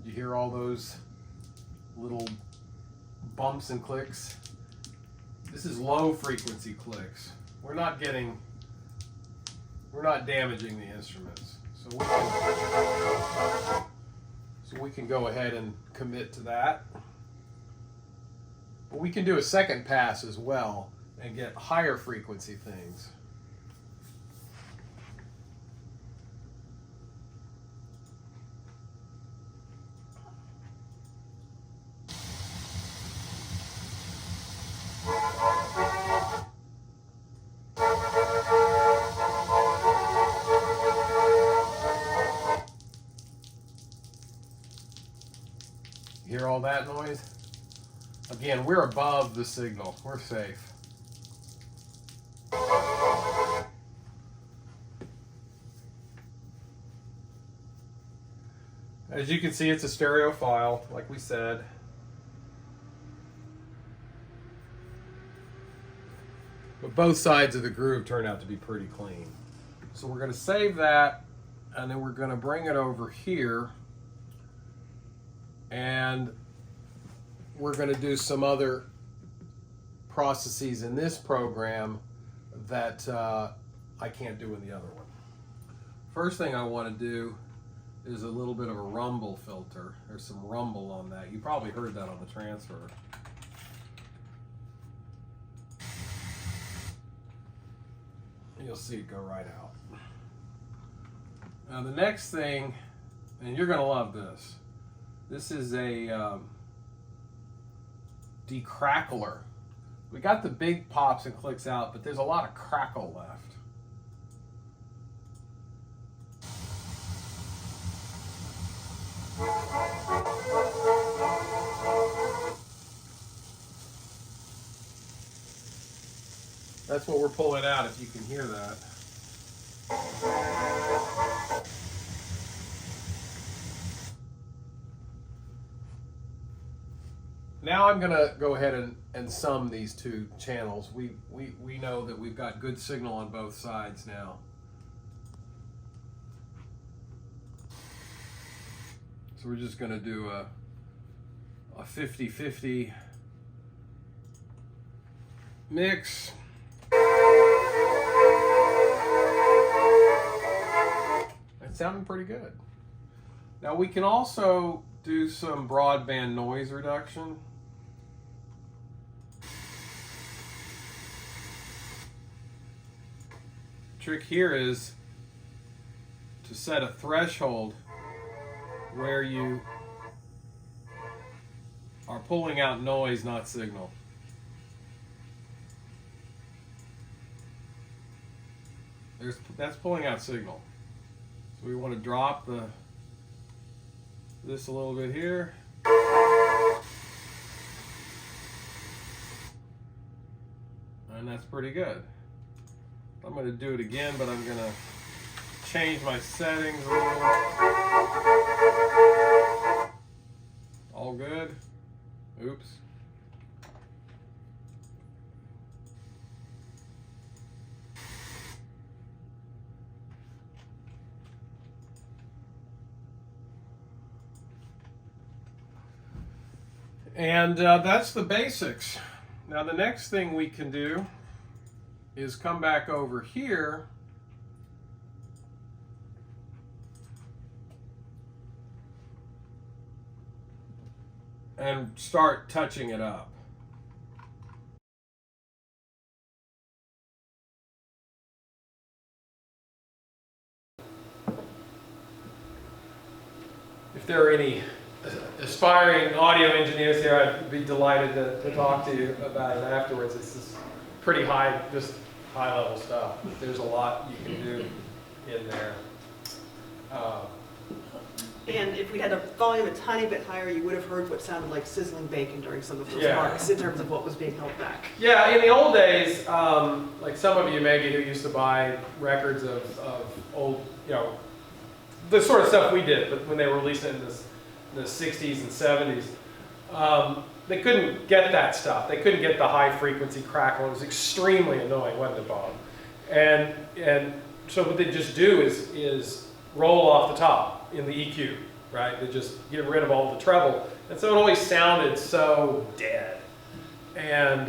S1: You hear all those little bumps and clicks? This is low frequency clicks. We're not damaging the instruments. So we can go ahead and commit to that. But we can do a second pass as well and get higher frequency things. Hear all that noise? Again, we're above the signal. We're safe. As you can see, it's a stereo file, like we said. But both sides of the groove turned out to be pretty clean. So we're going to save that, and then we're going to bring it over here. And we're going to do some other processes in this program that I can't do in the other one. First thing I want to do is a little bit of a rumble filter. There's some rumble on that. You probably heard that on the transfer. You'll see it go right out. Now the next thing, and you're going to love this. This is a decrackler. We got the big pops and clicks out, but there's a lot of crackle left. That's what we're pulling out, if you can hear that. Now I'm going to go ahead and sum these two channels. We know that we've got good signal on both sides now. So we're just going to do a 50-50 mix. It's sounding pretty good. Now we can also do some broadband noise reduction. Trick here is to set a threshold where you are pulling out noise, not signal. That's pulling out signal. So we want to drop this a little bit here. And that's pretty good. I'm going to do it again, but I'm going to change my settings a little. All good. Oops. And that's the basics. Now the next thing we can do is come back over here and start touching it up. If there are any aspiring audio engineers here, I'd be delighted to talk to you about it afterwards. This is pretty high, just high level stuff. There's a lot you can do in there.
S2: And if we had the volume a tiny bit higher, you would have heard what sounded like sizzling bacon during some of those
S1: Yeah.
S2: marks in terms of what was being held back.
S1: Yeah, in the old days, like some of you maybe who used to buy records of old, the sort of stuff we did, but when they were released in the 60s and 70s, they couldn't get that stuff. They couldn't get the high frequency crackle. It was extremely annoying, wasn't it, Bob? And so what they just do is roll off the top in the EQ, right? They just get rid of all the treble. And so it always sounded so dead. And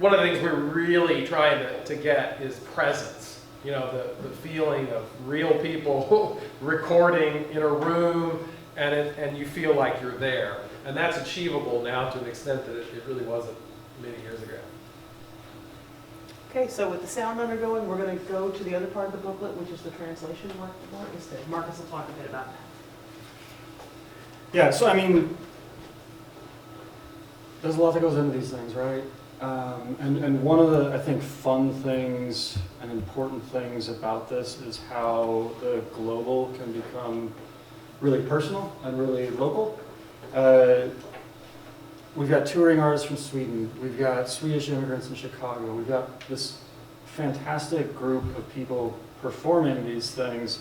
S1: one of the things we're really trying to get is presence. You know, the feeling of real people recording in a room, and you feel like you're there. And that's achievable now to an extent that it really wasn't many years ago.
S2: Okay, so with the sound undergoing, we're going to go to the other part of the booklet, which is the translation work. Marcus will talk a bit about that.
S5: Yeah, so I mean, there's a lot that goes into these things, right? And one of the, I think, fun things and important things about this is how the global can become really personal and really local. We've got touring artists from Sweden. We've got Swedish immigrants in Chicago. We've got this fantastic group of people performing these things.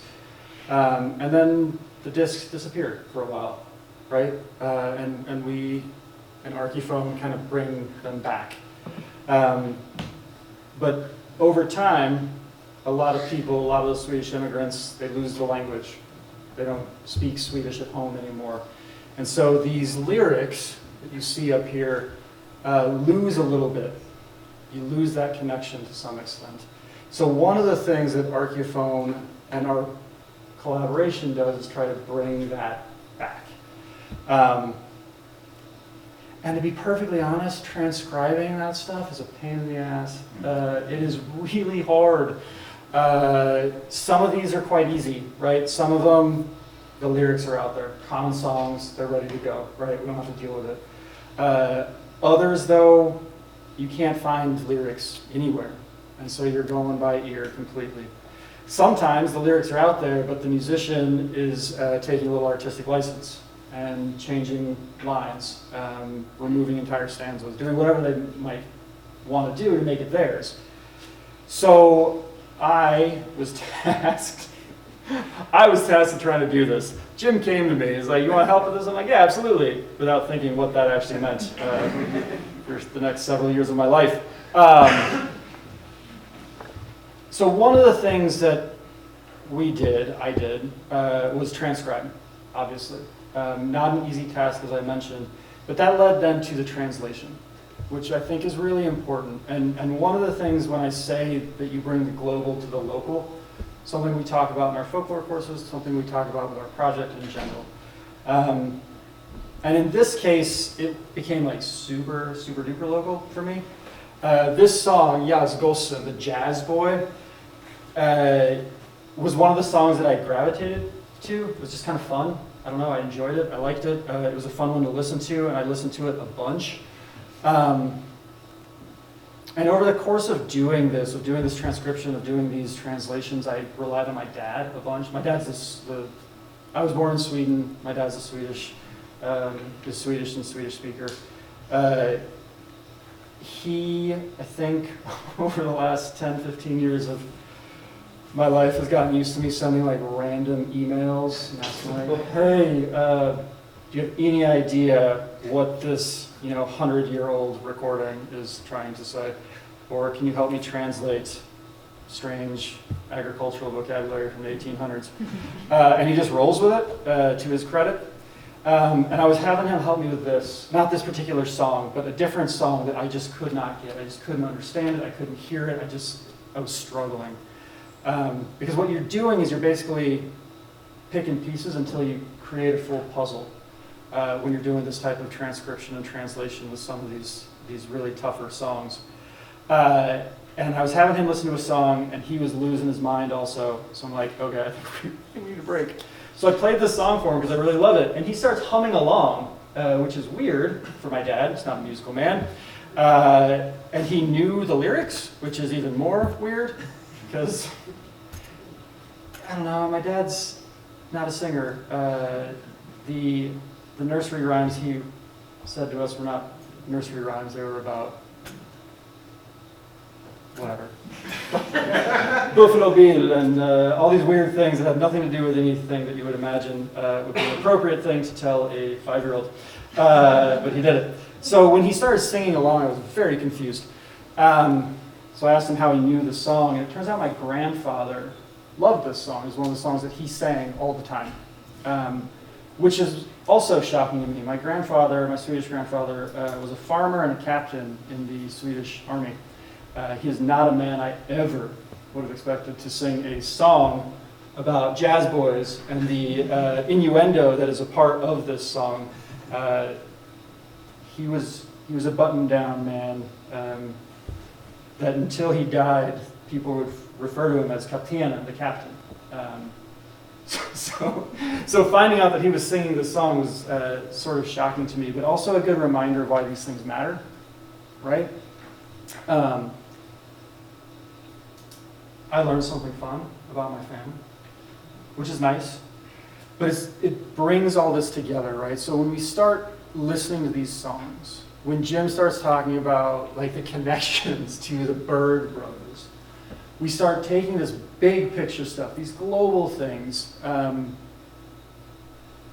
S5: And then the discs disappear for a while, right? And we, and Archeophone, kind of bring them back. But over time, a lot of people, a lot of the Swedish immigrants, they lose the language. They don't speak Swedish at home anymore. And so these lyrics that you see up here lose a little bit. You lose that connection to some extent. So one of the things that Archeophone and our collaboration does is try to bring that back. And to be perfectly honest, transcribing that stuff is a pain in the ass. It is really hard. Some of these are quite easy, right? Some of them, the lyrics are out there. Common songs, they're ready to go, right? We don't have to deal with it. Others, though, you can't find lyrics anywhere. And so you're going by ear completely. Sometimes the lyrics are out there, but the musician is taking a little artistic license and changing lines, removing entire stanzas, doing whatever they might want to do to make it theirs. So I was tasked with trying to do this. Jim came to me, he's like, you want to help with this? I'm like, yeah, absolutely, without thinking what that actually meant for the next several years of my life. So one of the things that I did, was transcribe, obviously. Not an easy task, as I mentioned, but that led then to the translation, which I think is really important. And one of the things when I say that you bring the global to the local, something we talk about in our folklore courses, something we talk about with our project in general. And in this case, it became like super, super duper local for me. This song, Jas Gosse, the jazz boy, was one of the songs that I gravitated to. It was just kind of fun. I don't know, I enjoyed it, I liked it. It was a fun one to listen to, and I listened to it a bunch. And over the course of doing this transcription, of doing these translations, I relied on my dad a bunch. My dad's I was born in Sweden. My dad's Swedish and Swedish speaker. He, I think, over the last 10, 15 years of my life, has gotten used to me sending like random emails and asking like, hey, do you have any idea what this 100-year-old recording is trying to say? Or can you help me translate strange agricultural vocabulary from the 1800s? And he just rolls with it, to his credit. And I was having him help me with this, not this particular song, but a different song that I just could not get. I just couldn't understand it, I couldn't hear it, I was struggling. Because what you're doing is you're basically picking pieces until you create a full puzzle when you're doing this type of transcription and translation with some of these really tougher songs. And I was having him listen to a song, and he was losing his mind also. So I'm like, okay, I think we need a break. So I played this song for him because I really love it. And he starts humming along, which is weird for my dad. He's not a musical man. And he knew the lyrics, which is even more weird because, I don't know, my dad's not a singer. The nursery rhymes he said to us were not nursery rhymes. They were about whatever. Buffalo Bill and all these weird things that have nothing to do with anything that you would imagine would be an appropriate thing to tell a 5-year-old. But he did it. So when he started singing along, I was very confused. So I asked him how he knew the song, and it turns out my grandfather loved this song. It was one of the songs that he sang all the time, which is also shocking to me. My grandfather, my Swedish grandfather, was a farmer and a captain in the Swedish army. He is not a man I ever would have expected to sing a song about jazz boys and the innuendo that is a part of this song. He was a button-down man that until he died, people would refer to him as kaptenen, the captain. So finding out that he was singing this song was sort of shocking to me, but also a good reminder of why these things matter, right? I learned something fun about my family, which is nice, but it brings all this together, right? So when we start listening to these songs, when Jim starts talking about like the connections to the Bird Brothers, we start taking this big picture stuff, these global things, and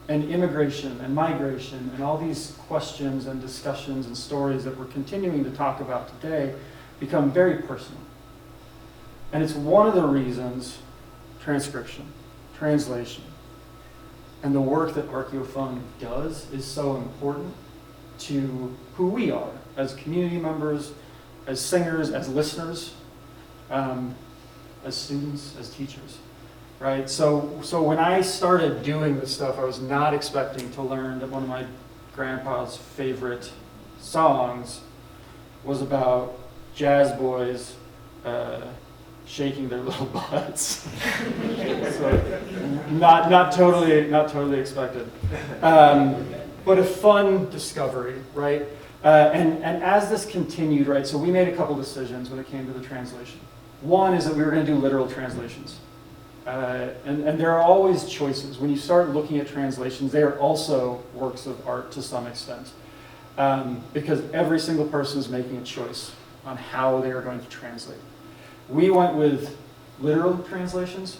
S5: immigration and migration and all these questions and discussions and stories that we're continuing to talk about today become very personal. And it's one of the reasons transcription, translation, and the work that Archeophone does is so important to who we are as community members, as singers, as listeners, as students, as teachers, right? So when I started doing this stuff, I was not expecting to learn that one of my grandpa's favorite songs was about jazz boys shaking their little butts. So not totally expected, but a fun discovery, right? And as this continued, right? So we made a couple decisions when it came to the translation. One is that we were going to do literal translations, and there are always choices when you start looking at translations. They are also works of art to some extent, because every single person is making a choice on how they are going to translate. We went with literal translations,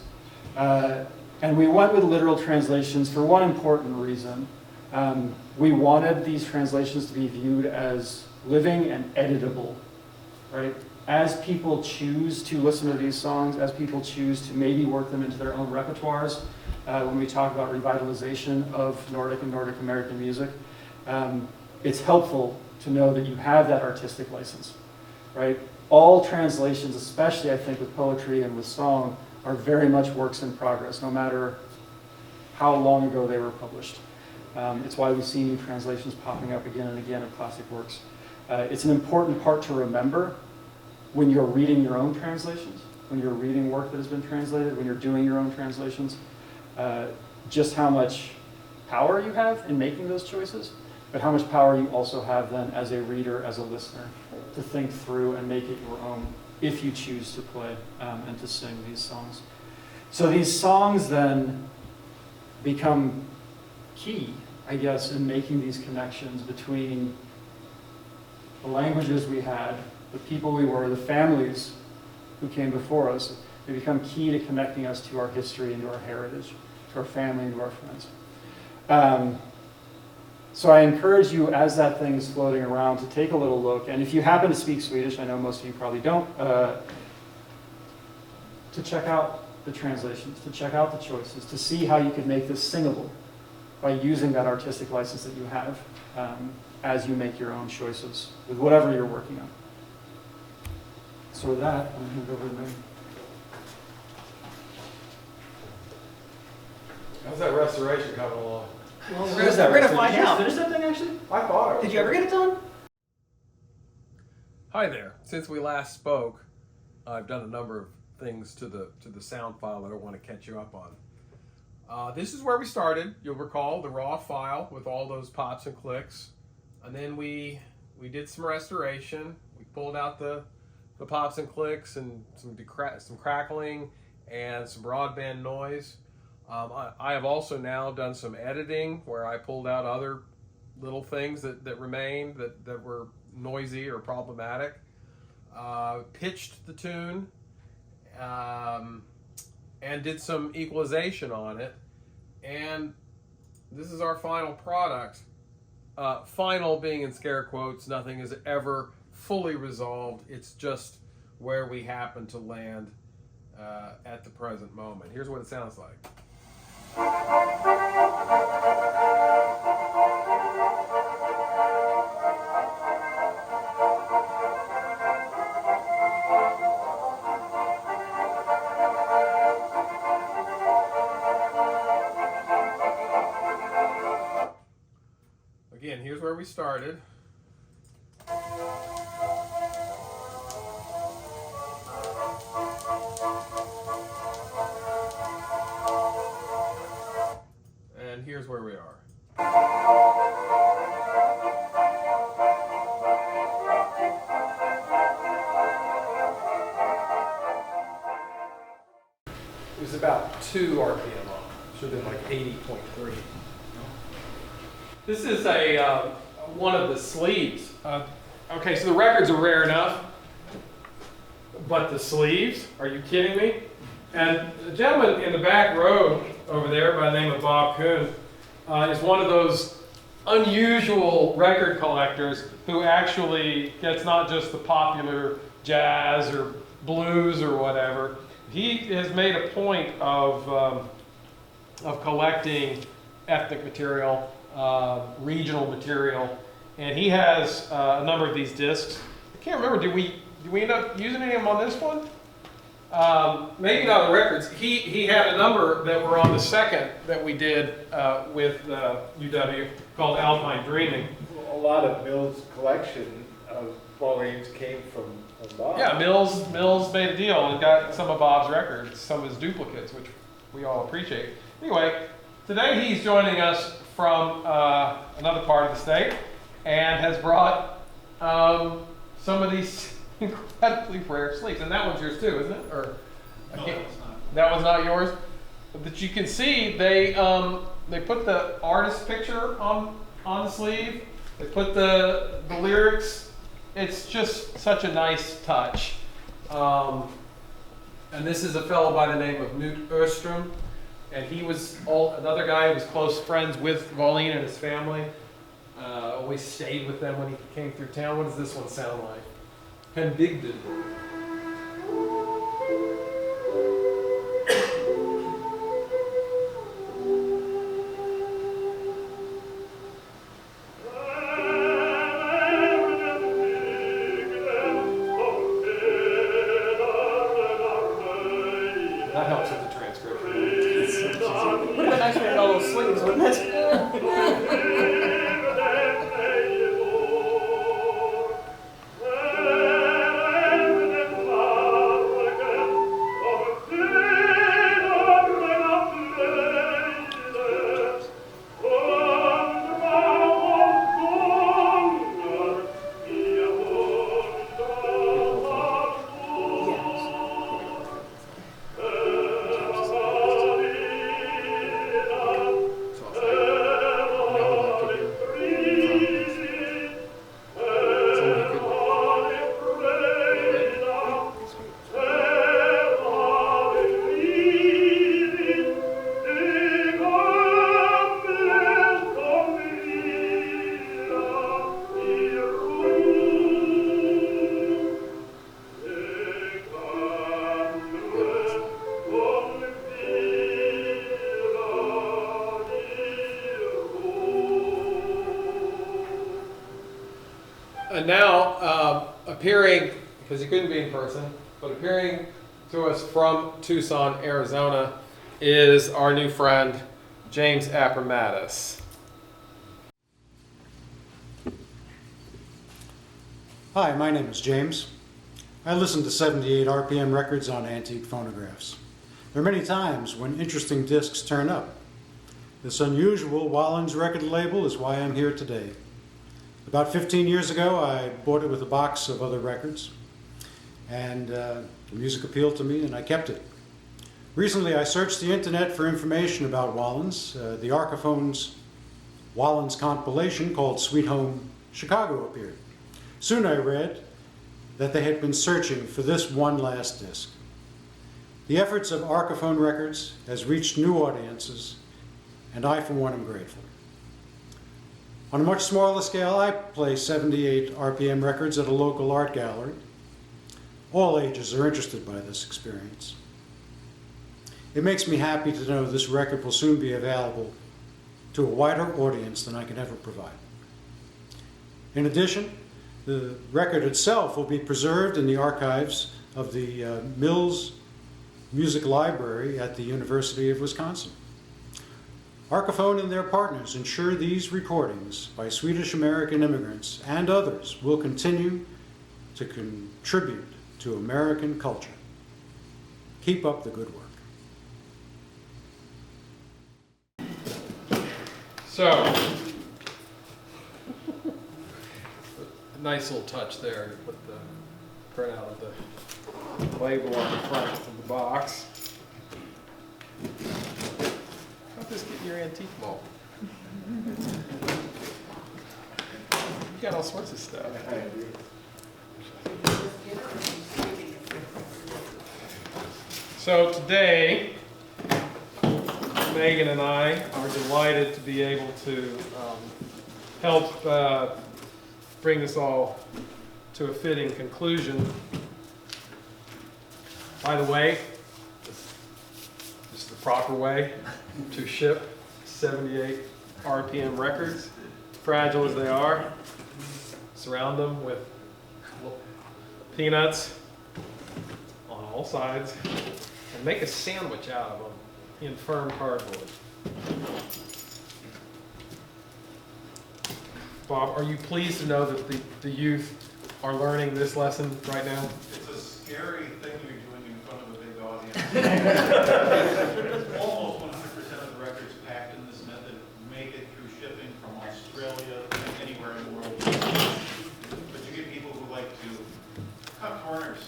S5: and we went with literal translations for one important reason. We wanted these translations to be viewed as living and editable, right? As people choose to listen to these songs, as people choose to maybe work them into their own repertoires, when we talk about revitalization of Nordic and Nordic American music, it's helpful to know that you have that artistic license, right? All translations, especially I think with poetry and with song, are very much works in progress, no matter how long ago they were published. It's why we see new translations popping up again and again of classic works. It's an important part to remember when you're reading your own translations, when you're reading work that has been translated, when you're doing your own translations, just how much power you have in making those choices, but how much power you also have then as a reader, as a listener, to think through and make it your own if you choose to play and to sing these songs. So these songs then become key, I guess, in making these connections between the languages we had, the people we were, the families who came before us. They become key to connecting us to our history and to our heritage, to our family and to our friends. So I encourage you, as that thing is floating around, to take a little look. And if you happen to speak Swedish, I know most of you probably don't, to check out the translations, to check out the choices, to see how you could make this singable. by using that artistic license that you have as you make your own choices with whatever you're working on. So with that, I'm going to go over to Meagan.
S1: How's that restoration coming along?
S2: Well, we're gonna find out.
S5: Finish that thing actually?
S1: I thought
S2: Did you ever get it done?
S1: Hi there. Since we last spoke, I've done a number of things to the sound file that I want to catch you up on. This is where we started. You'll recall the raw file with all those pops and clicks, and then we did some restoration. We pulled out the pops and clicks and some crackling and some broadband noise. I have also now done some editing where I pulled out other little things that remained that were noisy or problematic, pitched the tune, and did some equalization on it. And this is our final product. Final being in scare quotes, nothing is ever fully resolved. It's just where we happen to land at the present moment. Here's what it sounds like. Again, here's where we started. And here's where we are. It was about 2 RPM off. Should have been like 80.3. This is one of the sleeves. Okay, so the records are rare enough, but the sleeves, are you kidding me? And the gentleman in the back row over there by the name of Bob Kuhn is one of those unusual record collectors who actually gets not just the popular jazz or blues or whatever. He has made a point of collecting ethnic material, regional material, and he has a number of these discs. I can't remember, did we end up using any of them on this one? Maybe not the records. He had a number that were on the second that we did with UW called Alpine Dreaming.
S3: A lot of Mills' collection of Wallins came from Bob.
S1: Yeah, Mills made a deal and got some of Bob's records, some of his duplicates, which we all appreciate. Anyway, today he's joining us from another part of the state and has brought some of these incredibly rare sleeves. And that one's yours too, isn't it? Or
S7: No, it's not.
S1: that one's not yours? But you can see they put the artist picture on the sleeve. They put the lyrics. It's just such a nice touch. And this is a fellow by the name of Knut Öström. And he was another guy who was close friends with Wallin and his family. Always stayed with them when he came through town. What does this one sound like? Pendigden. That helps with the transcription.
S2: Would have been nice to have all those sleeves, wouldn't it?
S1: And now, appearing, because he couldn't be in person, but appearing to us from Tucson, Arizona, is our new friend, James Appomattox.
S8: Hi, my name is James. I listen to 78 RPM records on antique phonographs. There are many times when interesting discs turn up. This unusual Wallins record label is why I'm here today. About 15 years ago, I bought it with a box of other records, and the music appealed to me and I kept it. Recently, I searched the internet for information about Wallins. The Archeophone's Wallins compilation called Swede Home Chicago appeared. Soon I read that they had been searching for this one last disc. The efforts of Archeophone Records has reached new audiences, and I, for one, am grateful. On a much smaller scale, I play 78 RPM records at a local art gallery. All ages are interested by this experience. It makes me happy to know this record will soon be available to a wider audience than I can ever provide. In addition, the record itself will be preserved in the archives of the Mills Music Library at the University of Wisconsin. Archeophone and their partners ensure these recordings by Swedish-American immigrants and others will continue to contribute to American culture. Keep up the good work.
S1: So, a nice little touch there to put the printout of the label on the front of the box. How'd this get in your antique vault? You got all sorts of stuff. So today, Meagan and I are delighted to be able to help bring this all to a fitting conclusion. By the way, this is the proper way to ship 78 RPM records, fragile as they are. Surround them with peanuts on all sides and make a sandwich out of them in firm cardboard. Bob, are you pleased to know that the youth are learning this lesson right now?
S9: It's a scary thing you're doing in front of a big audience. Almost 100% of the records packed in this method make it through shipping from Australia and anywhere in the world. But you get people who like to cut corners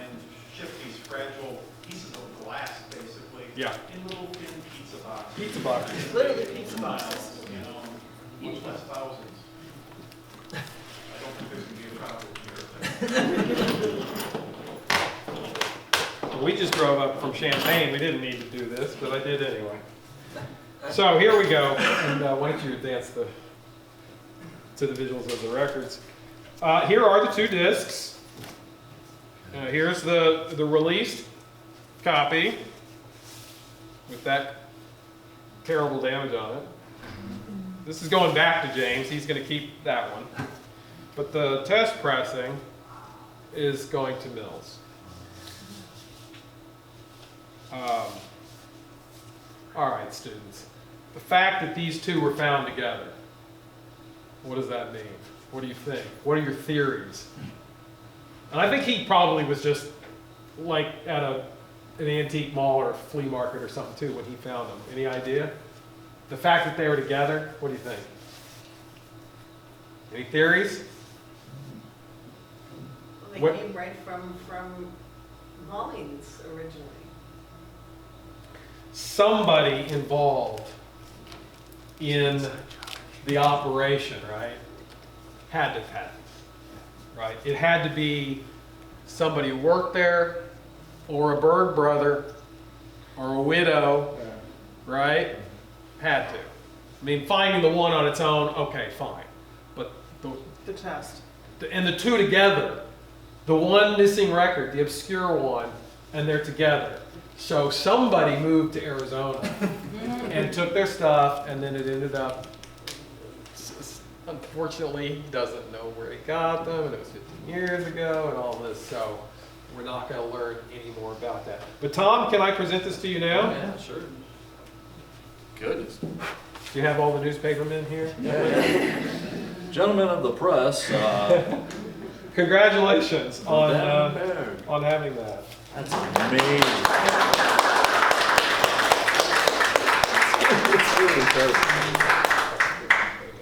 S9: and ship these fragile pieces of glass, basically,
S1: Yeah.
S9: in little thin pizza boxes.
S1: Pizza boxes.
S2: Literally pizza boxes.
S9: You know, much less thousands. I don't think there's going to be a problem here.
S1: We just drove up from Champaign. We didn't need to do this, but I did anyway. So here we go. And why don't you advance to the visuals of the records. Here are the two discs. Here's the released copy with that terrible damage on it. This is going back to James. He's going to keep that one. But the test pressing is going to Mills. All right, students. The fact that these two were found together, what does that mean? What do you think? What are your theories? And I think he probably was just like at an antique mall or flea market or something too when he found them. Any idea? The fact that they were together, what do you think? Any theories?
S10: They
S1: What-
S10: came right from Wallins originally.
S1: Somebody involved in the operation, right? Had to patent, right? It had to be somebody who worked there, or a Berg brother, or a widow, right? Had to. I mean, finding the one on its own, okay, fine. But
S2: The test.
S1: and the two together, the one missing record, the obscure one, and they're together. So somebody moved to Arizona and took their stuff, and then it ended up unfortunately, he doesn't know where he got them, and it was 15 years ago, and all this, so we're not going to learn any more about that. But Tom, can I present this to you now?
S6: Yeah, sure. Goodness.
S1: Do you have all the newspapermen here?
S6: Yeah. Gentlemen of the press,
S1: Congratulations on having that.
S6: that's amazing. It's really incredible.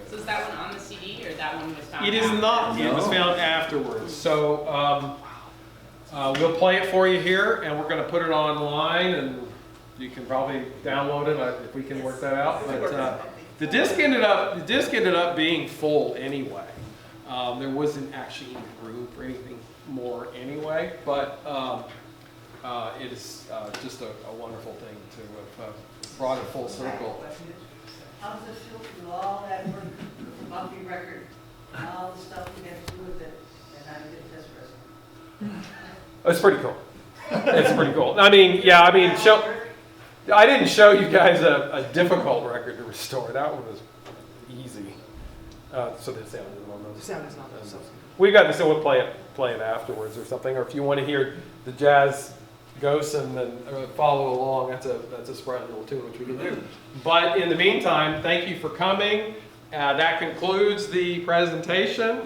S11: So is that one on the CD or that one was found?
S1: It is not. It was found afterwards. So we'll play it for you here, and we're going to put it online, and you can probably download it if we can work that out. But the disc ended up being full anyway. There wasn't actually any room for anything more anyway. But it is just a wonderful thing to have brought it full circle.
S10: How does it feel through all that work for the Bumpy record, all the stuff we had to do with it, and how to get this present?
S1: It's pretty cool. It's pretty cool. I mean, yeah, I mean, I didn't show you guys a difficult record to restore. That one was easy. So the sound isn't on
S2: The
S1: those.
S2: sound is not so.
S1: We got this, so we'll play it afterwards or something. Or if you want to hear the jazz ghosts and then follow along, that's a sprite little tune which we can do. But in the meantime, thank you for coming. That concludes the presentation.